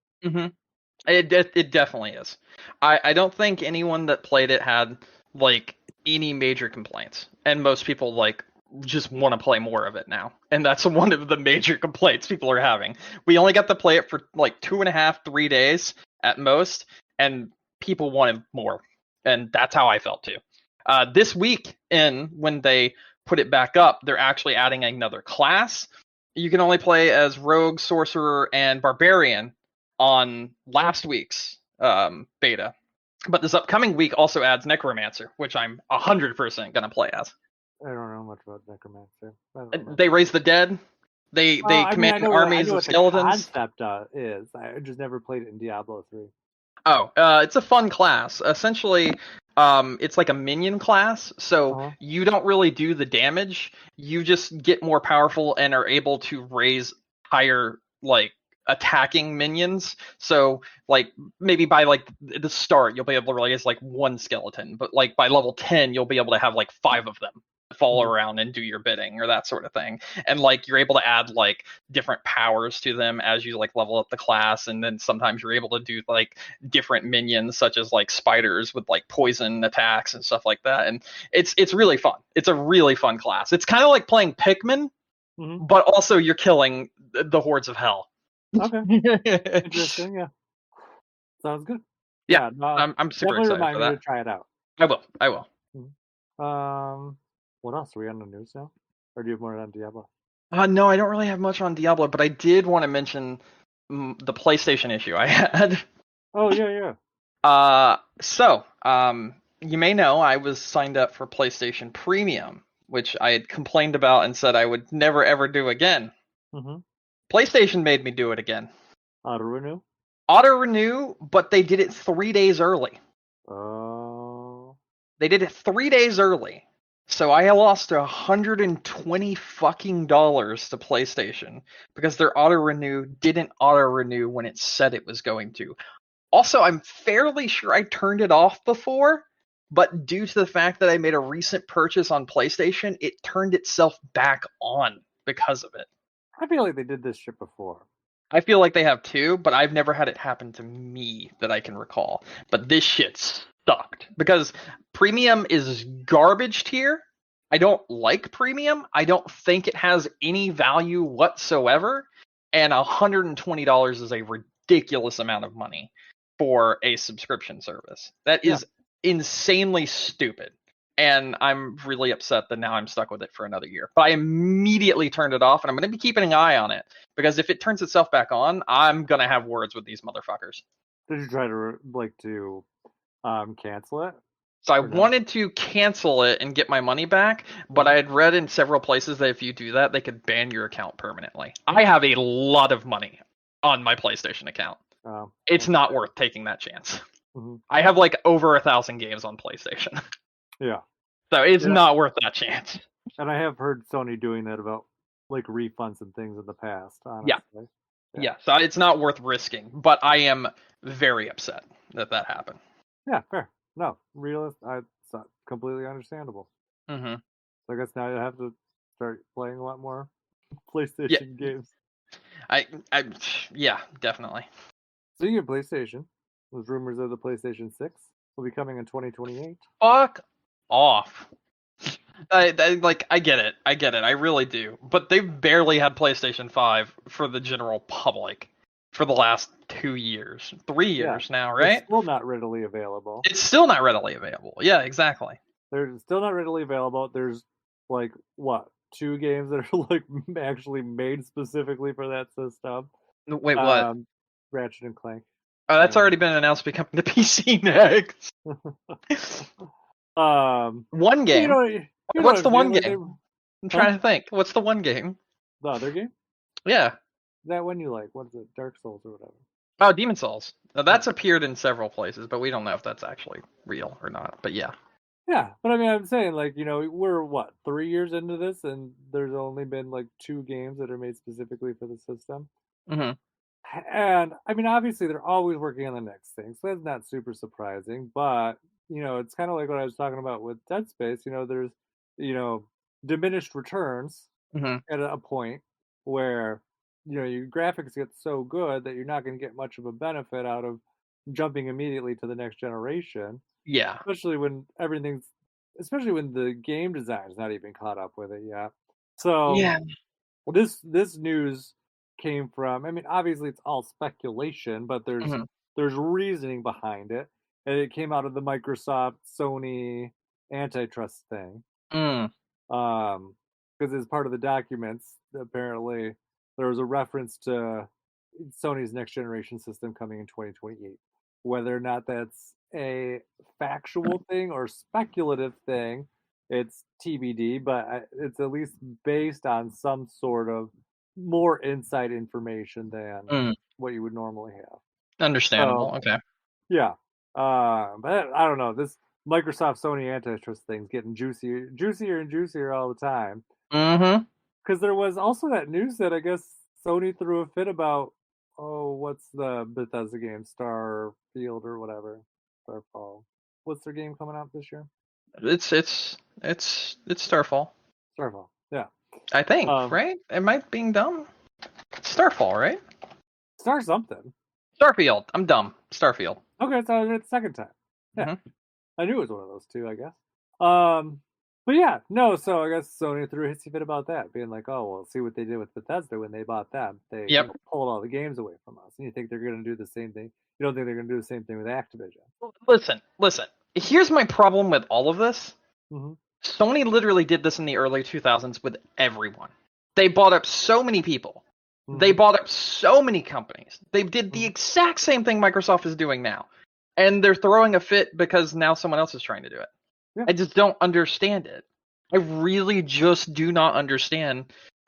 It definitely is. I don't think anyone that played it had like any major complaints, and most people like just want to play more of it now, and that's one of the major complaints people are having. We only got to play it for like 2.5-3 days at most, and people wanted more, and that's how I felt too. This week, when they put it back up, they're actually adding another class. You can only play as Rogue, Sorcerer, and Barbarian on last week's beta, but this upcoming week also adds Necromancer, which I'm 100% gonna play as. I don't know much about Necromancer. They raise the dead. They command armies of skeletons. The concept is. I just never played it in Diablo 3. Oh, it's a fun class. Essentially, it's like a minion class, so you don't really do the damage. You just get more powerful and are able to raise higher, like, attacking minions. So, like, maybe by, like, the start, you'll be able to raise, like, 1 skeleton. But, like, by level 10, you'll be able to have, like, 5 of them fall around and do your bidding or that sort of thing. And like you're able to add like different powers to them as you like level up the class, and then sometimes you're able to do like different minions such as like spiders with like poison attacks and stuff like that. And it's really fun. It's a really fun class. It's kind of like playing Pikmin, but also you're killing the hordes of hell. Okay. Interesting. Yeah. Sounds good. Yeah, I'm super excited for that. Me to try it out. I will. What else? Are we on the news now? Or do you have more on Diablo? No, I don't really have much on Diablo, but I did want to mention the PlayStation issue I had. Oh, yeah. So, you may know I was signed up for PlayStation Premium, which I had complained about and said I would never, ever do again. PlayStation made me do it again. Auto-renew? Auto renew, but they did it 3 days early. Oh. They did it 3 days early. So I lost $120 fucking dollars to PlayStation because their auto renew didn't auto renew when it said it was going to. Also, I'm fairly sure I turned it off before, but due to the fact that I made a recent purchase on PlayStation, it turned itself back on because of it. I feel like they did this shit before. I feel like they have too, but I've never had it happen to me that I can recall. But this shit sucked because premium is garbage tier. I don't like premium. I don't think it has any value whatsoever. And $120 is a ridiculous amount of money for a subscription service. That is insanely stupid. And I'm really upset that now I'm stuck with it for another year. But I immediately turned it off, and I'm going to be keeping an eye on it. Because if it turns itself back on, I'm going to have words with these motherfuckers. Did you try to cancel it? So I wanted to cancel it and get my money back, but I had read in several places that if you do that, they could ban your account permanently. I have a lot of money on my PlayStation account. It's not worth taking that chance. Mm-hmm. I have like over 1,000 games on PlayStation. Yeah. So it's not worth that chance. And I have heard Sony doing that about like refunds and things in the past, honestly. Yeah. So it's not worth risking, but I am very upset that happened. Yeah, fair. No, it's not completely understandable. Mm-hmm. So I guess now you have to start playing a lot more PlayStation games. Yeah, definitely. Speaking of PlayStation, there's rumors of the PlayStation 6 will be coming in 2028. Fuck off. I get it. I really do. But they've barely had PlayStation 5 for the general public for the last 2 years, 3 years now, right? It's still not readily available. Yeah, exactly. They're still not readily available. There's like what, 2 games that are like actually made specifically for that system. Wait, what? Ratchet and Clank. Oh, that's already been announced to be coming to PC next. One game. What's the one game? I'm trying to think. What's the one game? The other game? Yeah. That one you like? What is it? Dark Souls or whatever? Oh, Demon Souls. Now, that's appeared in several places, but we don't know if that's actually real or not. But yeah. Yeah, but I mean, I'm saying we're what, 3 years into this, and there's only been like 2 games that are made specifically for the system. Mm-hmm. And I mean, obviously, they're always working on the next thing, so that's not super surprising. But it's kind of like what I was talking about with Dead Space. There's diminished returns at a point where your graphics get so good that you're not going to get much of a benefit out of jumping immediately to the next generation. Yeah. Especially when the game design is not even caught up with it yet. So this news came from, I mean, obviously it's all speculation, but there's reasoning behind it. And it came out of the Microsoft Sony antitrust thing. Because as part of the documents, apparently there was a reference to Sony's next generation system coming in 2028. Whether or not that's a factual thing or speculative thing, it's TBD, but it's at least based on some sort of more inside information than what you would normally have. Understandable. Okay. Yeah. But I don't know. This Microsoft Sony antitrust thing's getting juicier and juicier all the time. Mm-hmm. Because there was also that news that I guess Sony threw a fit about, what's the Bethesda game? Starfield or whatever. Starfall. What's their game coming out this year? It's Starfall. Starfall, yeah. I think, right? Am I being dumb? Starfall, right? Star something. Starfield. I'm dumb. Starfield. Okay, so it's the second time. Yeah. Mm-hmm. I knew it was one of those two, I guess. But yeah, no, so I guess Sony threw a hissy fit about that, being like, oh, well, see what they did with Bethesda when they bought them. They pulled all the games away from us. And you think they're going to do the same thing? You don't think they're going to do the same thing with Activision? Listen. Here's my problem with all of this. Mm-hmm. Sony literally did this in the early 2000s with everyone. They bought up so many people. Mm-hmm. They bought up so many companies. They did the exact same thing Microsoft is doing now. And they're throwing a fit because now someone else is trying to do it. Yeah. I just don't understand it. I really just do not understand.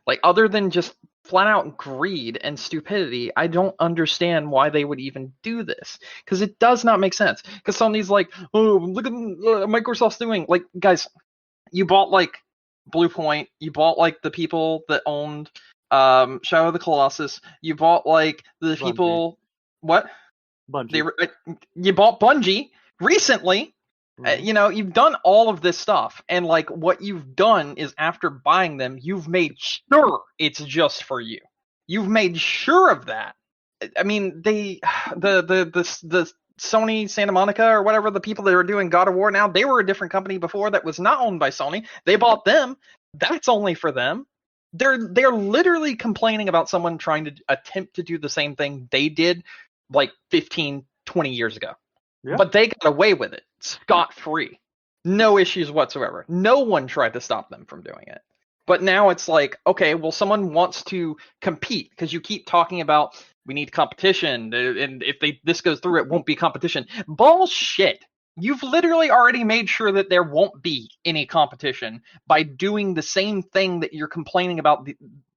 Like, other than just flat out greed and stupidity. I don't understand why they would even do this, because it does not make sense. Because Sony's like, oh, look at Microsoft's doing. Like, guys, you bought like Bluepoint, you bought like the people that owned Shadow of the Colossus, you bought like the Bungie. people. What? Bungie. You bought Bungie recently. You've done all of this stuff, and like what you've done is after buying them, you've made sure it's just for you. You've made sure of that. I mean, the Sony Santa Monica or whatever, the people that are doing God of War now, they were a different company before that was not owned by Sony. They bought them. That's only for them. They're literally complaining about someone trying to attempt to do the same thing they did like 15, 20 years ago. Yeah. But they got away with it scot-free. No issues whatsoever. No one tried to stop them from doing it. But now it's like, okay, well, someone wants to compete because you keep talking about we need competition, and if this goes through, it won't be competition. Bullshit. You've literally already made sure that there won't be any competition by doing the same thing that you're complaining about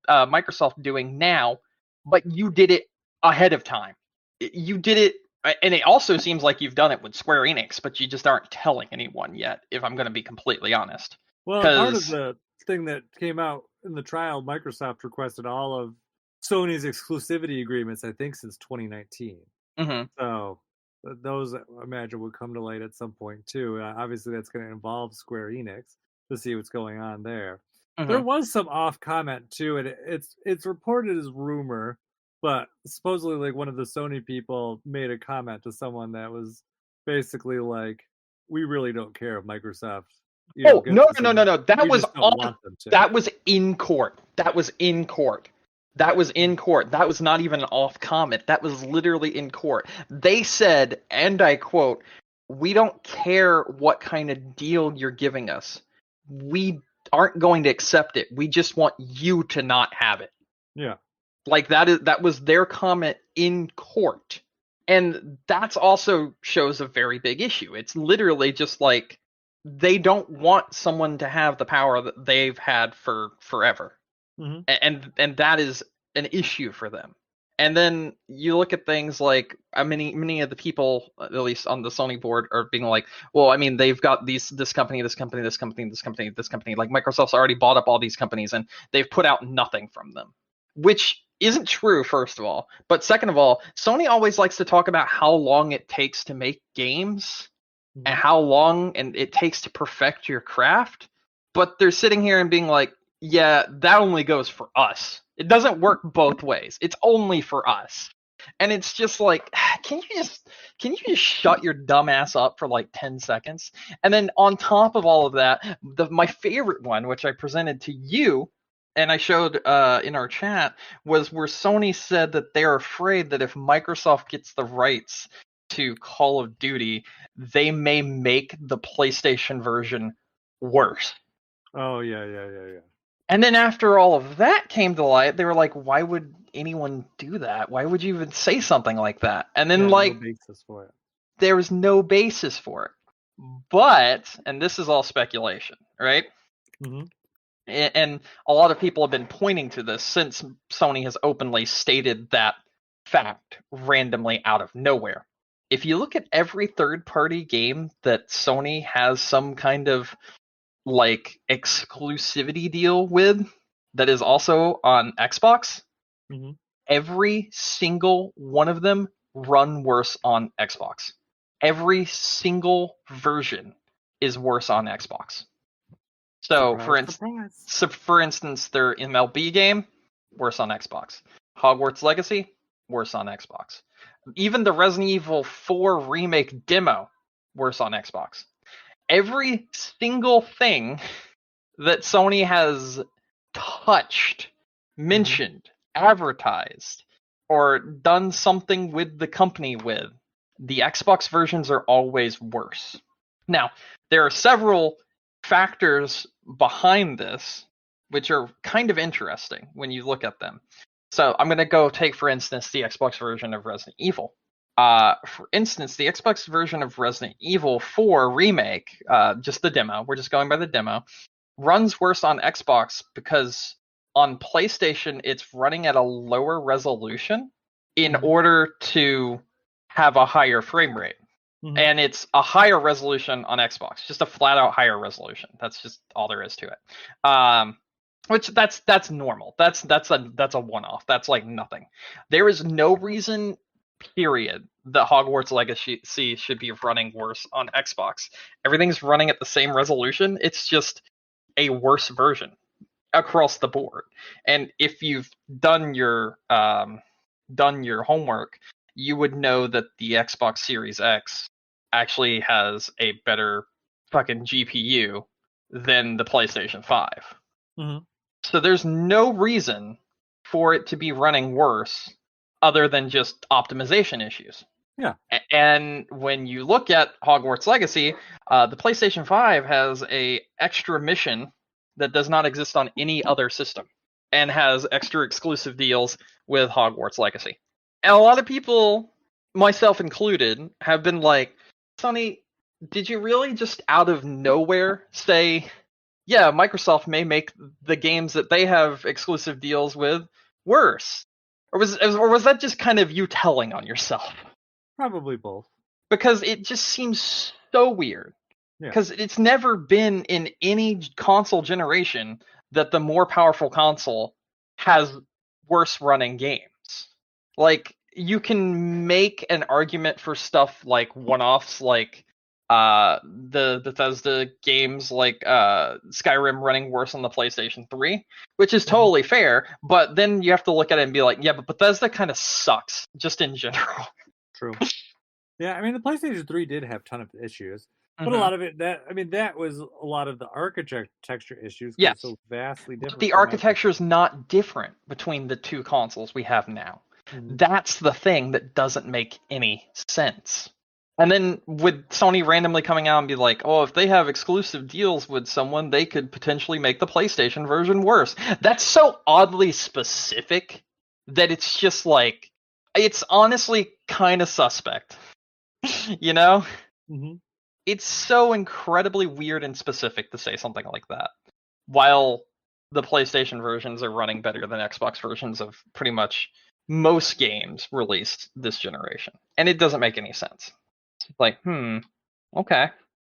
Microsoft doing now, but you did it ahead of time. You did it. And it also seems like you've done it with Square Enix, but you just aren't telling anyone yet, if I'm going to be completely honest. Well, part of the thing that came out in the trial, Microsoft requested all of Sony's exclusivity agreements, I think, since 2019. Mm-hmm. So those, I imagine, would come to light at some point, too. Obviously, that's going to involve Square Enix to see what's going on there. Mm-hmm. There was some off comment, too, and it's reported as rumor. But supposedly, like, one of the Sony people made a comment to someone that was basically like, "We really don't care if Microsoft." No. That was in court. That was in court. That was not even an off comment. That was literally in court. They said, and I quote, "We don't care what kind of deal you're giving us. We aren't going to accept it. We just want you to not have it." Yeah. Like that was their comment in court. And that's also shows a very big issue. It's literally just like they don't want someone to have the power that they've had for forever. Mm-hmm. And that is an issue for them. And then you look at things like many of the people, at least on the Sony board, are being like, well, I mean, they've got this company. Like Microsoft's already bought up all these companies and they've put out nothing from them, which isn't true, first of all. But second of all, Sony always likes to talk about how long it takes to make games and how long it takes to perfect your craft. But they're sitting here and being like, yeah, that only goes for us. It doesn't work both ways. It's only for us. And it's just like, can you just shut your dumb ass up for like 10 seconds? And then on top of all of that, my favorite one, which I presented to you, and I showed in our chat, was where Sony said that they're afraid that if Microsoft gets the rights to Call of Duty, they may make the PlayStation version worse. Oh, yeah. And then after all of that came to light, they were like, why would anyone do that? Why would you even say something like that? And then no basis for it. There was no basis for it. But, and this is all speculation, right? Mm-hmm. And a lot of people have been pointing to this since Sony has openly stated that fact randomly out of nowhere. If you look at every third-party game that Sony has some kind of like exclusivity deal with that is also on Xbox, every single one of them run worse on Xbox. Every single version is worse on Xbox. So, for instance, their MLB game, worse on Xbox. Hogwarts Legacy, worse on Xbox. Even the Resident Evil 4 remake demo, worse on Xbox. Every single thing that Sony has touched, mentioned, advertised, or done something with the company with, the Xbox versions are always worse. Now, there are several factors behind this, which are kind of interesting when you look at them. So I'm going to go take, for instance, the Xbox version of Resident Evil. For instance, the Xbox version of Resident Evil 4 Remake, just the demo, we're just going by the demo, runs worse on Xbox because on PlayStation, it's running at a lower resolution in order to have a higher frame rate. And it's a higher resolution on Xbox, just a flat out higher resolution. That's just all there is to it. Which that's normal. That's a one-off. That's like nothing. There is no reason, period, that Hogwarts Legacy should be running worse on Xbox. Everything's running at the same resolution. It's just a worse version across the board. And if you've done your homework, you would know that the Xbox Series X actually has a better fucking GPU than the PlayStation 5. So there's no reason for it to be running worse other than just optimization issues. Yeah. And when you look at Hogwarts Legacy, the PlayStation 5 has a extra mission that does not exist on any other system and has extra exclusive deals with Hogwarts Legacy. And a lot of people, myself included, have been like, Sony, did you really just out of nowhere say, yeah, Microsoft may make the games that they have exclusive deals with worse? Or was that just kind of you telling on yourself? Probably both. Because it just seems so weird. Because it's never been in any console generation that the more powerful console has worse running games. Like, you can make an argument for stuff like one-offs, like the Bethesda games like Skyrim running worse on the PlayStation 3, which is totally fair, but then you have to look at it and be like, yeah, but Bethesda kind of sucks, just in general. True. Yeah, I mean, the PlayStation 3 did have a ton of issues, but a lot of it, that was a lot of the architecture issues. Yes. So vastly different. But the architecture is not different between the two consoles we have now. That's the thing that doesn't make any sense. And then with Sony randomly coming out and be like, oh, if they have exclusive deals with someone, they could potentially make the PlayStation version worse. That's so oddly specific that it's just like, it's honestly kind of suspect. You know? It's so incredibly weird and specific to say something like that, while the PlayStation versions are running better than Xbox versions of pretty much most games released this generation. And it doesn't make any sense. It's like, okay,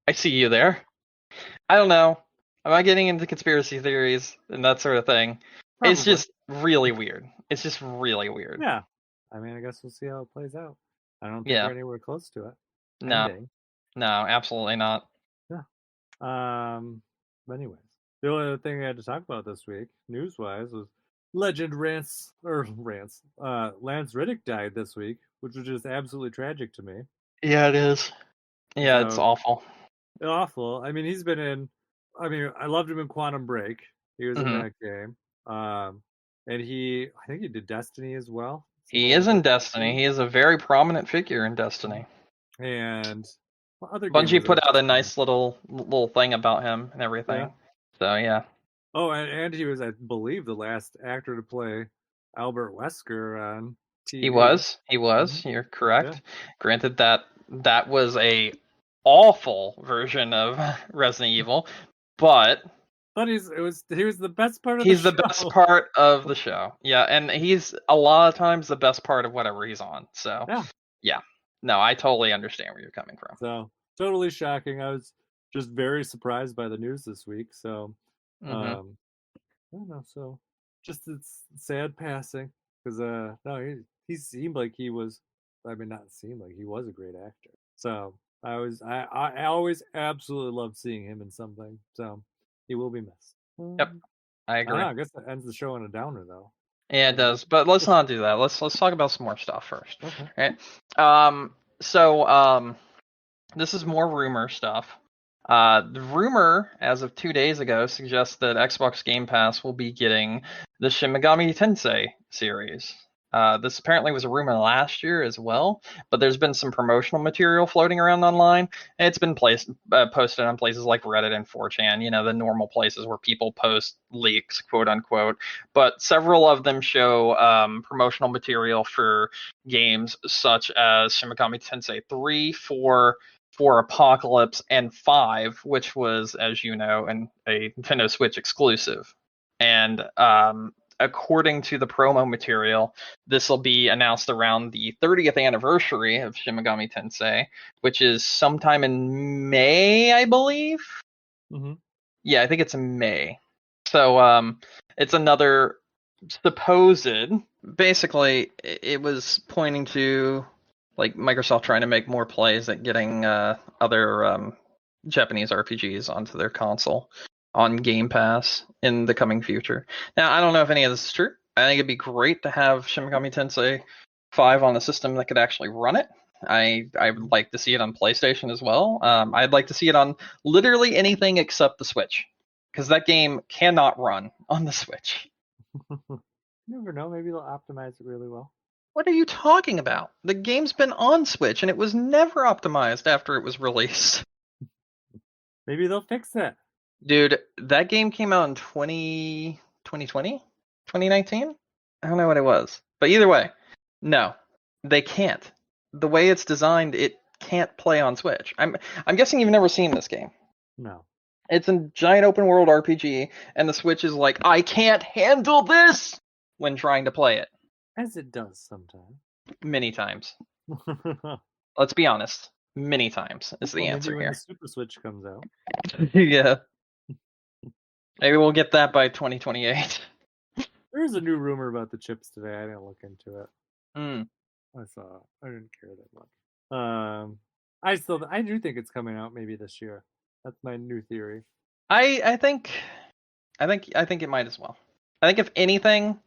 I see you there. I don't know. Am I getting into conspiracy theories and that sort of thing? Probably. It's just really weird. It's just really weird. Yeah. I mean, I guess we'll see how it plays out. I don't think we're anywhere close to it. No, absolutely not. Yeah. But anyways, the only other thing I had to talk about this week, news-wise, was Lance Reddick died this week, which was just absolutely tragic to me. Yeah, it is. Yeah, it's awful. Awful. I mean, I loved him in Quantum Break. He was in that game. And I think he did Destiny as well. He is in Destiny. He is a very prominent figure in Destiny. And Bungie put out a nice little thing about him and everything. Yeah. So yeah. Oh, and he was, I believe, the last actor to play Albert Wesker on TV. He was. You're correct. Yeah. Granted that was a awful version of Resident Evil, but he was the best part of the show. He's the best part of the show. Yeah, and he's a lot of times the best part of whatever he's on. So yeah. No, I totally understand where you're coming from. So totally shocking. I was just very surprised by the news this week. So I don't know. So just it's sad passing because no, he seemed like he was. I mean, not seemed like he was a great actor. So I always absolutely loved seeing him in something. So he will be missed. Yep, I agree. I guess that ends the show on a downer, though. Yeah, it does. But let's not do that. Let's talk about some more stuff first. Okay. Right? So this is more rumor stuff. The rumor, as of 2 days ago, suggests that Xbox Game Pass will be getting the Shin Megami Tensei series. This apparently was a rumor last year as well, but there's been some promotional material floating around online, and it's been posted on places like Reddit and 4chan, the normal places where people post leaks, quote unquote. But several of them show promotional material for games such as Shin Megami Tensei 3, 4 Apocalypse, and 5, which was, as you know, a Nintendo Switch exclusive. And according to the promo material, this will be announced around the 30th anniversary of Shin Megami Tensei, which is sometime in May, I believe. Mm-hmm. Yeah, I think it's in May. So it's another supposed. Basically, it was pointing to like Microsoft trying to make more plays at getting other Japanese RPGs onto their console on Game Pass in the coming future. Now, I don't know if any of this is true. I think it'd be great to have Shin Megami Tensei 5 on a system that could actually run it. I would like to see it on PlayStation as well. I'd like to see it on literally anything except the Switch, because that game cannot run on the Switch. You never know. Maybe they'll optimize it really well. What are you talking about? The game's been on Switch, and it was never optimized after it was released. Maybe they'll fix it. Dude, that game came out in 2020? 2019? I don't know what it was. But either way, no, they can't. The way it's designed, it can't play on Switch. I'm guessing you've never seen this game. No. It's a giant open world RPG, and the Switch is like, I can't handle this when trying to play it. As it does sometimes. Many times. Let's be honest. Many times is the answer maybe here. When the Super Switch comes out. Yeah. Maybe we'll get that by 2028. There's a new rumor about the chips today. I didn't look into it. Mm. I didn't care that much. I do think it's coming out maybe this year. That's my new theory. I think it might as well. I think if anything,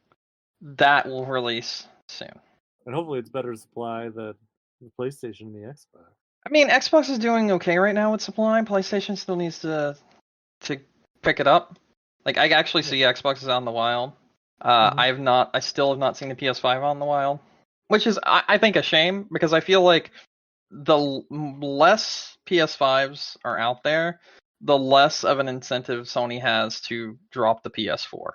that will release soon. And hopefully it's better supply than the PlayStation and the Xbox. I mean, Xbox is doing okay right now with supply. PlayStation still needs to pick it up. Like, I actually see Xbox is out in the wild. I still have not seen the PS5 on the wild, which is, I think, a shame, because I feel like the less PS5s are out there, the less of an incentive Sony has to drop the PS4,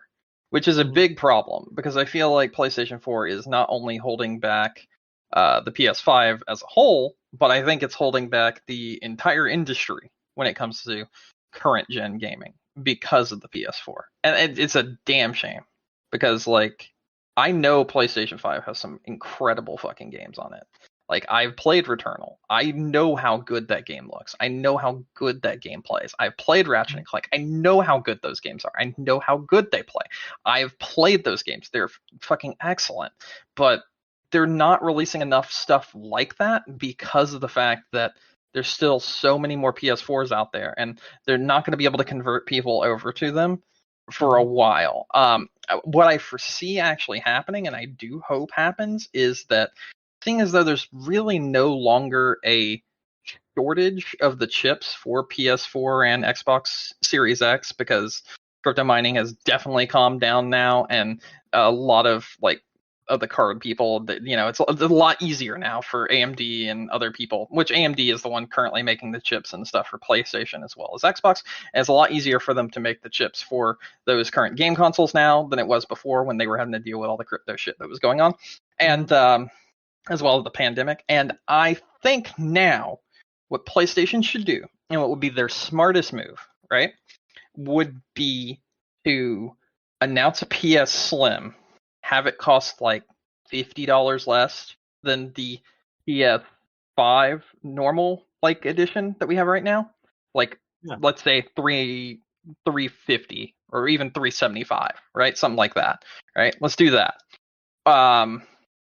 which is a big problem, because I feel like PlayStation 4 is not only holding back the PS5 as a whole, but I think it's holding back the entire industry when it comes to current gen gaming because of the PS4. And it's a damn shame, because like, I know PlayStation 5 has some incredible fucking games on it. Like, I've played Returnal. I know how good that game looks. I know how good that game plays. I've played Ratchet and Clank. I know how good those games are. I know how good they play. I've played those games. They're fucking excellent. But they're not releasing enough stuff like that because of the fact that there's still so many more PS4s out there, and they're not going to be able to convert people over to them for a while. What I foresee actually happening, and I do hope happens, is that seeing as though there's really no longer a shortage of the chips for PS4 and Xbox Series X, because crypto mining has definitely calmed down now, and a lot of the card people, that, it's a lot easier now for AMD and other people, which AMD is the one currently making the chips and stuff for PlayStation as well as Xbox. And it's a lot easier for them to make the chips for those current game consoles now than it was before, when they were having to deal with all the crypto shit that was going on, and as well as the pandemic. And I think now what PlayStation should do, and what would be their smartest move, right, would be to announce a PS Slim, have it cost like $50 less than the PS5 normal edition that we have right now. Let's say $350 or even $375, right? Something like that, right? Let's do that.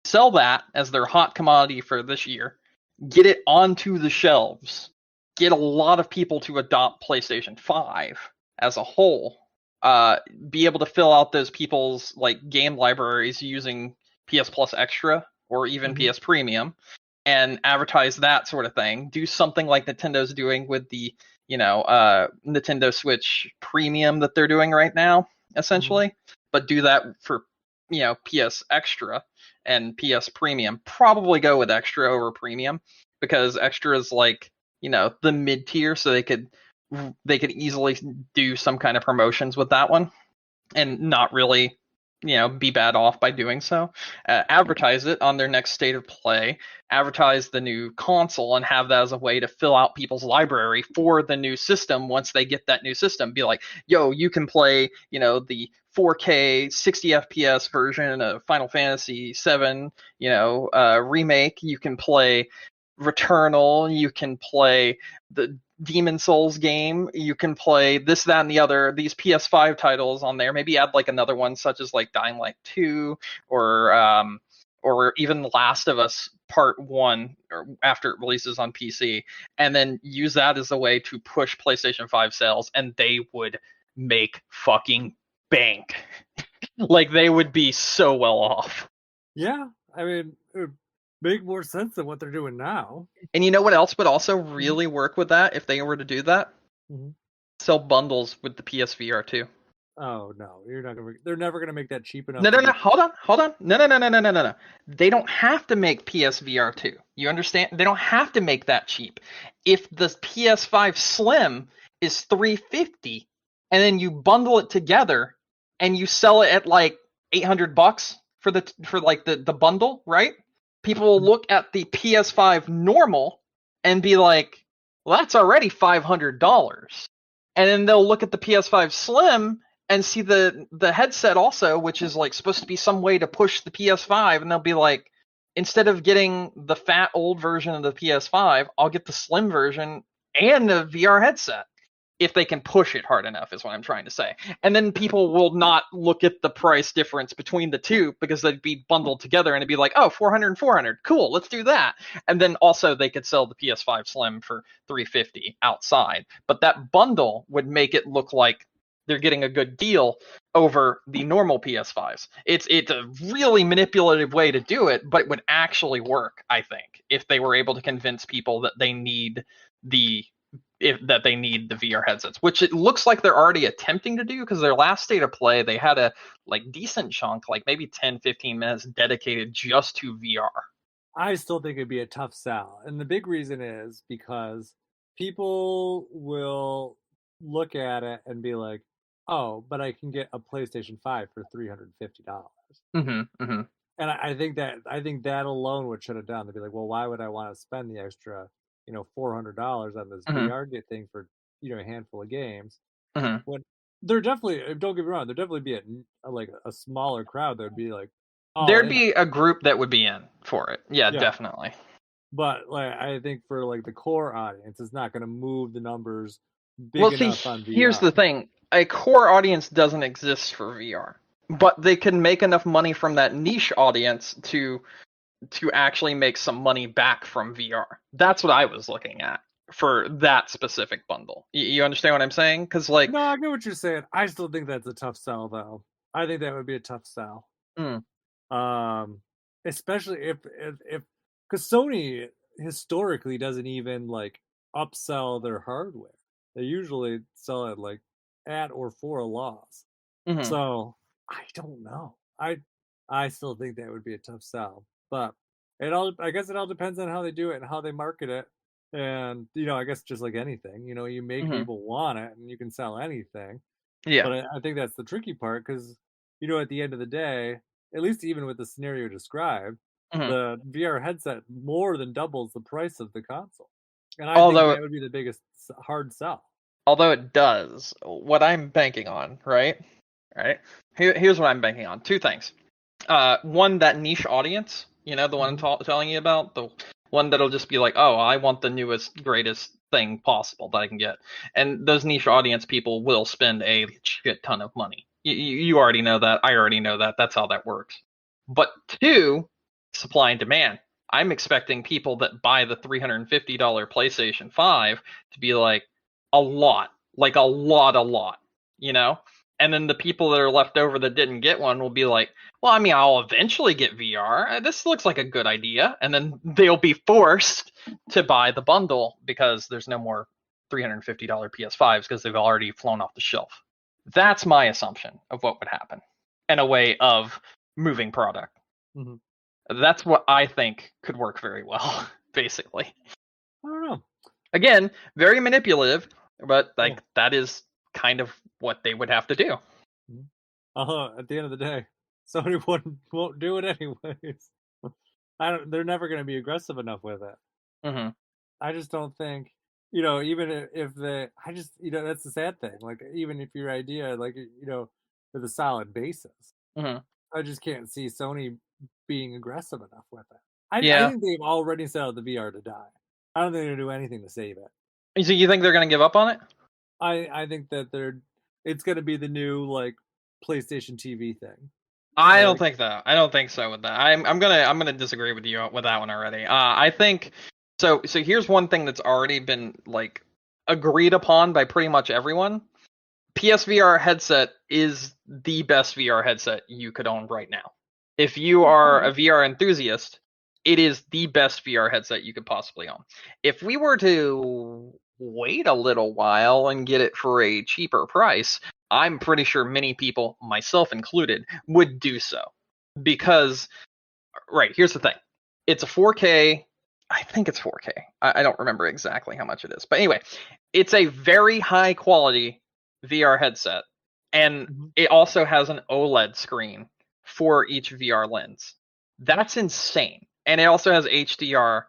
Sell that as their hot commodity for this year. Get it onto the shelves. Get a lot of people to adopt PlayStation 5 as a whole. Be able to fill out those people's game libraries using PS Plus Extra or even PS Premium, and advertise that sort of thing. Do something like Nintendo's doing with the Nintendo Switch Premium that they're doing right now, essentially. But do that for PS Extra and PS Premium. Probably go with Extra over Premium, because Extra is the mid tier, so they could easily do some kind of promotions with that one, and not really be bad off by doing so. Advertise it on their next state of play, advertise the new console, and have that as a way to fill out people's library for the new system. Once they get that new system, be like, yo, you can play, the 4K 60 FPS version of Final Fantasy 7, remake. You can play Returnal, you can play the Demon Souls game, you can play this, that, and the other, these PS5 titles on there. Maybe add like another one such as like Dying Light 2 or even Last of Us Part 1 or after it releases on PC, and then use that as a way to push PlayStation 5 sales, and they would make fucking bank. Like, they would be so well off. Yeah, I mean, it would make more sense than what they're doing now. And you know what else would also really work with that if they were to do that? Mm-hmm. Sell bundles with the PSVR 2. Oh no, they're never gonna make that cheap enough. No, hold on. No. They don't have to make PSVR 2. You understand? They don't have to make that cheap. If the PS5 Slim is $350 and then you bundle it together and you sell it at like $800 for the bundle, right? People will look at the PS5 normal and be like, well, that's already $500. And then they'll look at the PS5 Slim and see the headset also, which is like supposed to be some way to push the PS5, and they'll be like, instead of getting the fat old version of the PS5, I'll get the slim version and the VR headset. If they can push it hard enough, is what I'm trying to say. And then people will not look at the price difference between the two because they'd be bundled together and it'd be like, oh, 400 and 400. Cool, let's do that. And then also they could sell the PS5 Slim for $350 outside. But that bundle would make it look like they're getting a good deal over the normal PS5s. It's a really manipulative way to do it, but it would actually work, I think, if they were able to convince people that they need the VR headsets, which it looks like they're already attempting to do, because their last state of play, they had a decent chunk, like maybe 10-15 minutes dedicated just to VR. I still think it'd be a tough sell. And the big reason is because people will look at it and be like, oh, but I can get a PlayStation 5 for $350. And I think that alone would shut it down. They'd be like, well, why would I want to spend the extra, $400 on this VR thing for, a handful of games? When there definitely, don't get me wrong, there'd definitely be a smaller crowd that would be like, there'd be a group that would be in for it. Yeah, definitely. But I think for the core audience, it's not going to move the numbers big enough on VR. Here's the thing: a core audience doesn't exist for VR, but they can make enough money from that niche audience to actually make some money back from VR. That's what I was looking at for that specific bundle. You understand what I'm saying? Because no, I get what you're saying. I still think that's a tough sell, though. I think that would be a tough sell. Especially if because Sony historically doesn't even upsell their hardware. They usually sell it at or for a loss. So I don't know. I still think that would be a tough sell, but I guess it all depends on how they do it and how they market it. And I guess just like anything, you make people want it, and you can sell anything. Yeah. But I think that's the tricky part, because at the end of the day, at least even with the scenario described, the VR headset more than doubles the price of the console. And I think that would be the biggest hard sell. Although it does, what I'm banking on, right? Here's what I'm banking on. Two things. One, that niche audience, the one I'm telling you about, the one that'll just be like, oh, I want the newest, greatest thing possible that I can get. And those niche audience people will spend a shit ton of money. You already know that. I already know that. That's how that works. But two, supply and demand. I'm expecting people that buy the $350 PlayStation 5 to be like a lot, And then the people that are left over that didn't get one will be like, well, I mean, I'll eventually get VR. This looks like a good idea. And then they'll be forced to buy the bundle because there's no more $350 PS5s because they've already flown off the shelf. That's my assumption of what would happen in a way of moving product. That's what I think could work very well, basically. I don't know. Again, very manipulative, but that is kind of what they would have to do. At the end of the day, Sony won't do it anyways. They're never going to be aggressive enough with it. Mm-hmm. I just don't think, even if that's the sad thing. Like, even if your idea, like, with a solid basis, Mm-hmm. I just can't see Sony being aggressive enough with it. I Yeah. think they've already set out the VR to die. I don't think they're going to do anything to save it. So you think they're going to give up on it? I think that it's going to be the new, like, PlayStation TV thing. I don't think that. I don't think so with that. I'm gonna disagree with you with that one already. I think so. So here's one thing that's already been like agreed upon by pretty much everyone. PSVR headset is the best VR headset you could own right now. If you are a VR enthusiast, it is the best VR headset you could possibly own. If we were to wait a little while and get it for a cheaper price, I'm pretty sure many people, myself included, would do so. Because, right, here's the thing. It's a 4K. I think it's 4K. I don't remember exactly how much it is. But anyway, it's a very high quality VR headset. And it also has an OLED screen for each VR lens. That's insane. And it also has HDR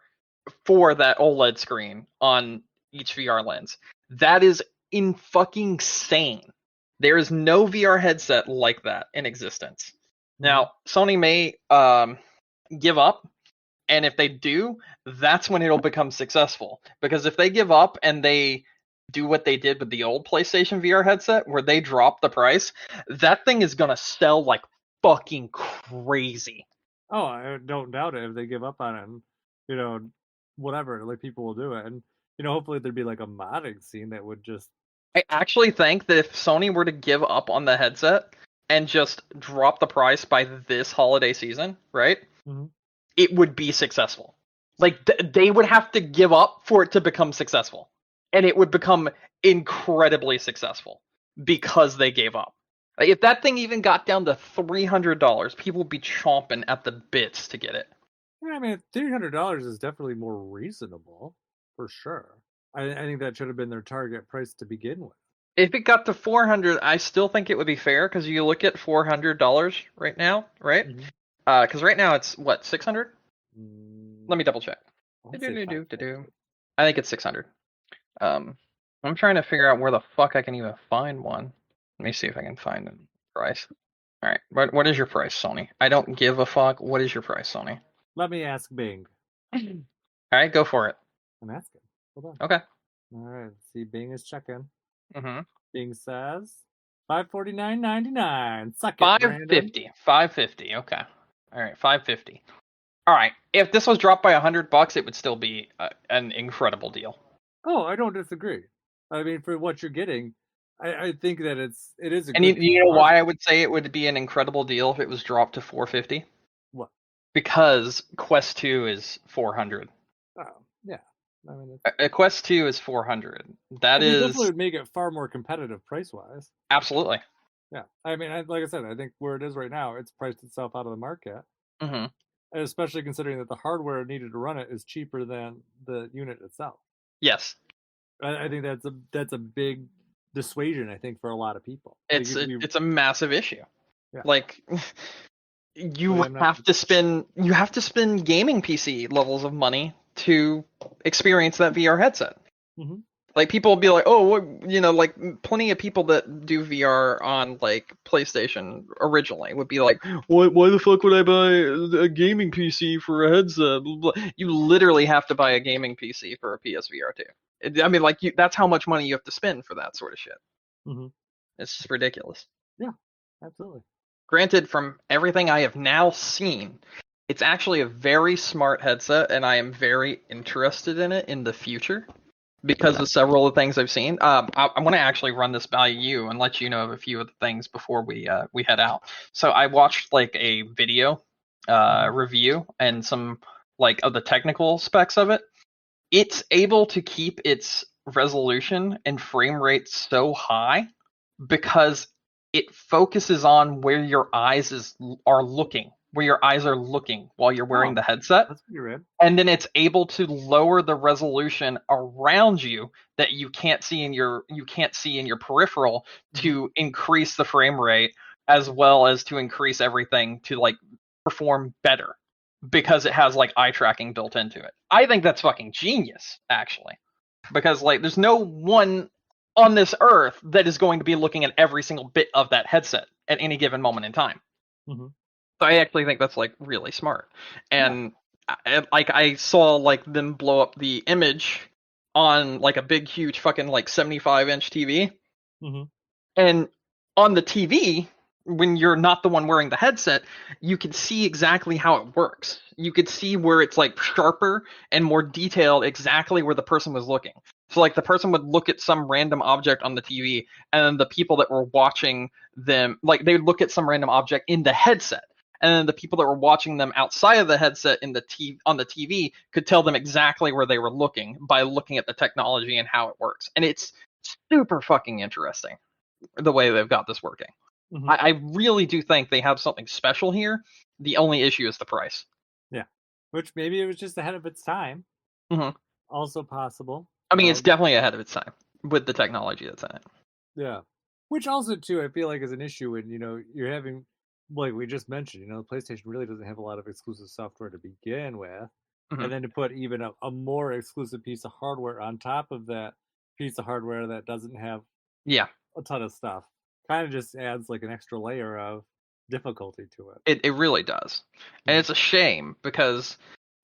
for that OLED screen on each VR lens. That is in fucking insane. There is no VR headset like that in existence. Now, Sony may give up, and if they do, that's when it'll become successful. Because if they give up and they do what they did with the old PlayStation VR headset, where they drop the price, that thing is going to sell like fucking crazy. Oh, I don't doubt it if they give up on it. And, whatever, like, people will do it. And, hopefully there'd be like a modding scene that would just. I actually think that if Sony were to give up on the headset and just drop the price by this holiday season, right? Mm-hmm. It would be successful. Like, they would have to give up for it to become successful. And it would become incredibly successful because they gave up. Like, if that thing even got down to $300, people would be chomping at the bits to get it. Yeah, I mean, $300 is definitely more reasonable, for sure. I think that should have been their target price to begin with. If it got to $400, I still think it would be fair, because you look at $400 right now, right? Because right now it's what, $600? Let me double check. I think it's $600. I'm trying to figure out where the fuck I can even find one. Let me see if I can find a price. All right, what is your price, Sony? I don't give a fuck. What is your price, Sony? Let me ask Bing. All right, go for it. I'm asking. Hold on. Okay. All right. See, Bing is checking. Mm-hmm. Bing says $549.99. Suck it, $550. $550. Okay. All right, $550. All right. If this was dropped by $100, it would still be an incredible deal. Oh, I don't disagree. I mean, for what you're getting, I think that it is. And you know why I would say it would be an incredible deal if it was dropped to $450? What? Because Quest 2 is $400. Oh, yeah. I mean, a Quest 2 is $400. That is definitely would make it far more competitive price-wise. Absolutely. Yeah. I mean, like I said, I think where it is right now, it's priced itself out of the market. Mm-hmm. And especially considering that the hardware needed to run it is cheaper than the unit itself. Yes. I think that's a big dissuasion, I think, for a lot of people. It's a massive issue. Yeah. Like, you have to spend gaming PC levels of money to experience that VR headset. Mm-hmm. Like, people will be like, oh, like, plenty of people that do VR on, like, PlayStation originally would be like, why the fuck would I buy a gaming PC for a headset? You literally have to buy a gaming PC for a PSVR 2. I mean, like, that's how much money you have to spend for that sort of shit. Mm-hmm. It's just ridiculous. Yeah, absolutely. Granted, from everything I have now seen, it's actually a very smart headset, and I am very interested in it in the future because of several of the things I've seen. I want to actually run this by you and let you know of a few of the things before we head out. So I watched like a video review and some like of the technical specs of it. It's able to keep its resolution and frame rate so high because it focuses on where your eyes are looking while you're wearing the headset. That's pretty rad. And then it's able to lower the resolution around you that you can't see in your peripheral to increase the frame rate as well as to increase everything to like perform better because it has like eye tracking built into it. I think that's fucking genius, actually, because like there's no one on this earth that is going to be looking at every single bit of that headset at any given moment in time. Mm-hmm. So I actually think that's like really smart. And like I saw like them blow up the image on like a big huge fucking like 75-inch TV. Mm-hmm. And on the TV, when you're not the one wearing the headset, you can see exactly how it works. You could see where it's like sharper and more detailed, exactly where the person was looking. So like the person would look at some random object on the TV, and then the people that were watching them, like they would look at some random object in the headset, and then the people that were watching them outside of the headset in the on the TV could tell them exactly where they were looking by looking at the technology and how it works. And it's super fucking interesting the way they've got this working. Mm-hmm. I really do think they have something special here. The only issue is the price. Yeah, which maybe it was just ahead of its time. Mm-hmm. Also possible. I mean, it's definitely ahead of its time with the technology that's in it. Yeah, which also too I feel like is an issue when you're having, like we just mentioned, the PlayStation really doesn't have a lot of exclusive software to begin with, and then to put even a more exclusive piece of hardware on top of that piece of hardware that doesn't have a ton of stuff, kind of just adds like an extra layer of difficulty to it. It really does. And it's a shame because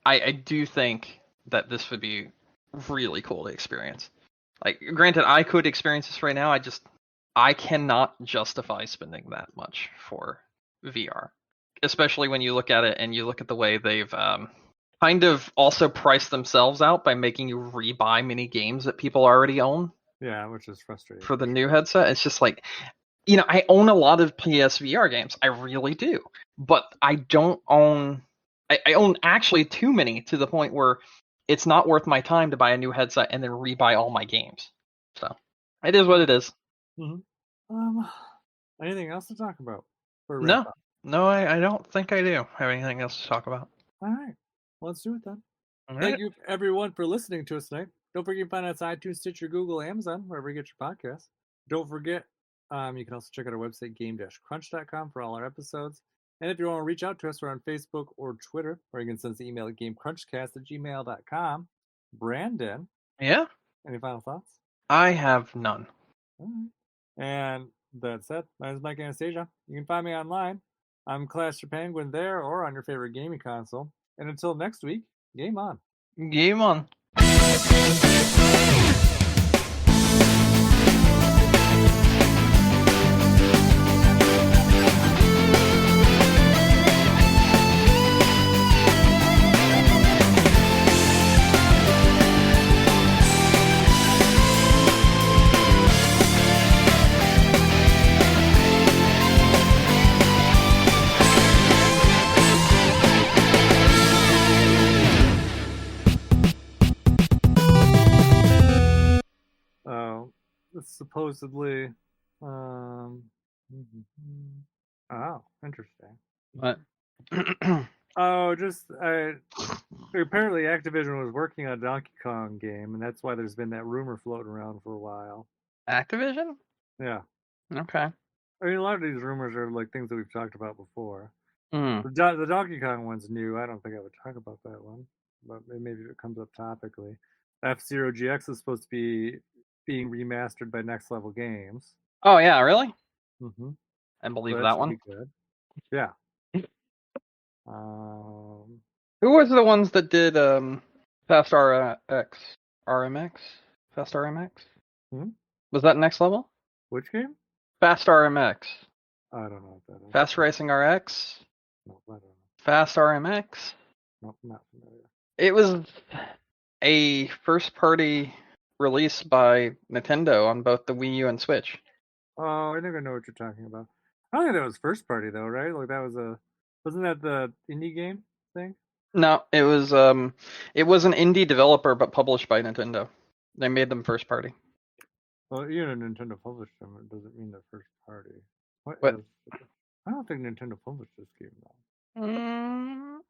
I do think that this would be really cool to experience. Like, granted, I could experience this right now. I cannot justify spending that much for VR, especially when you look at it and you look at the way they've kind of also priced themselves out by making you rebuy many games that people already own. Yeah, which is frustrating. For the new headset, it's just like, I own a lot of PSVR games. I really do. But I don't own... I own actually too many to the point where it's not worth my time to buy a new headset and then rebuy all my games. So, it is what it is. Mm-hmm. Anything else to talk about? No, I don't think I do have anything else to talk about. All right. Well, let's do it then. All Thank right. you, everyone, for listening to us tonight. Don't forget to find us on iTunes, Stitcher, Google, Amazon, wherever you get your podcasts. Don't forget, you can also check out our website, game-crunch.com, for all our episodes. And if you want to reach out to us, we're on Facebook or Twitter, or you can send us an email at gamecrunchcast@gmail.com. Brandon? Yeah? Any final thoughts? I have none. All right. And that's it. My name is Mike Anastasia. You can find me online. I'm Clash Your Penguin there or on your favorite gaming console. And until next week, game on. Game on. It's supposedly oh, interesting. What? Just apparently Activision was working on a Donkey Kong game, and that's why there's been that rumor floating around for a while. Activision? Yeah. Okay. I mean, a lot of these rumors are like things that we've talked about before. Mm. The Donkey Kong one's new. I don't think I would talk about that one, but maybe it comes up topically. F-Zero GX is supposed to be being remastered by Next Level Games. Oh yeah, really? Mm-hmm. I believe that one. Be good. Yeah. Who was the ones that did Fast RX? RMX? Fast RMX? Was that Next Level? Which game? Fast RMX. I don't know what that is. Fast Racing RX? No, I don't know. Fast RMX? Nope, not familiar. It was a first-party release by Nintendo on both the Wii U and Switch. Oh, I think I know what you're talking about. I don't think that was first party though, right? Like that was wasn't that the indie game thing? No, it was an indie developer but published by Nintendo. They made them first party. Well, even if Nintendo published them, it doesn't mean they're first party. What? I don't think Nintendo published this game though.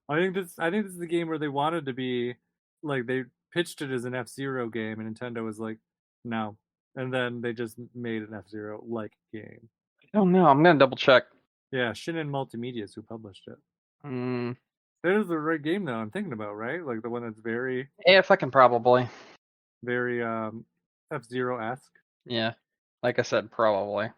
I think this is the game where they wanted to be, like they pitched it as an F-Zero game, and Nintendo was like, no, and then they just made an F-Zero like game. I don't know. I'm gonna double check. Yeah, Shinin Multimedia is who published it. Mm. That is the right game though I'm thinking about, right? Like the one that's very, Yeah, fucking probably. very F-Zero-esque. Yeah, like I said, probably.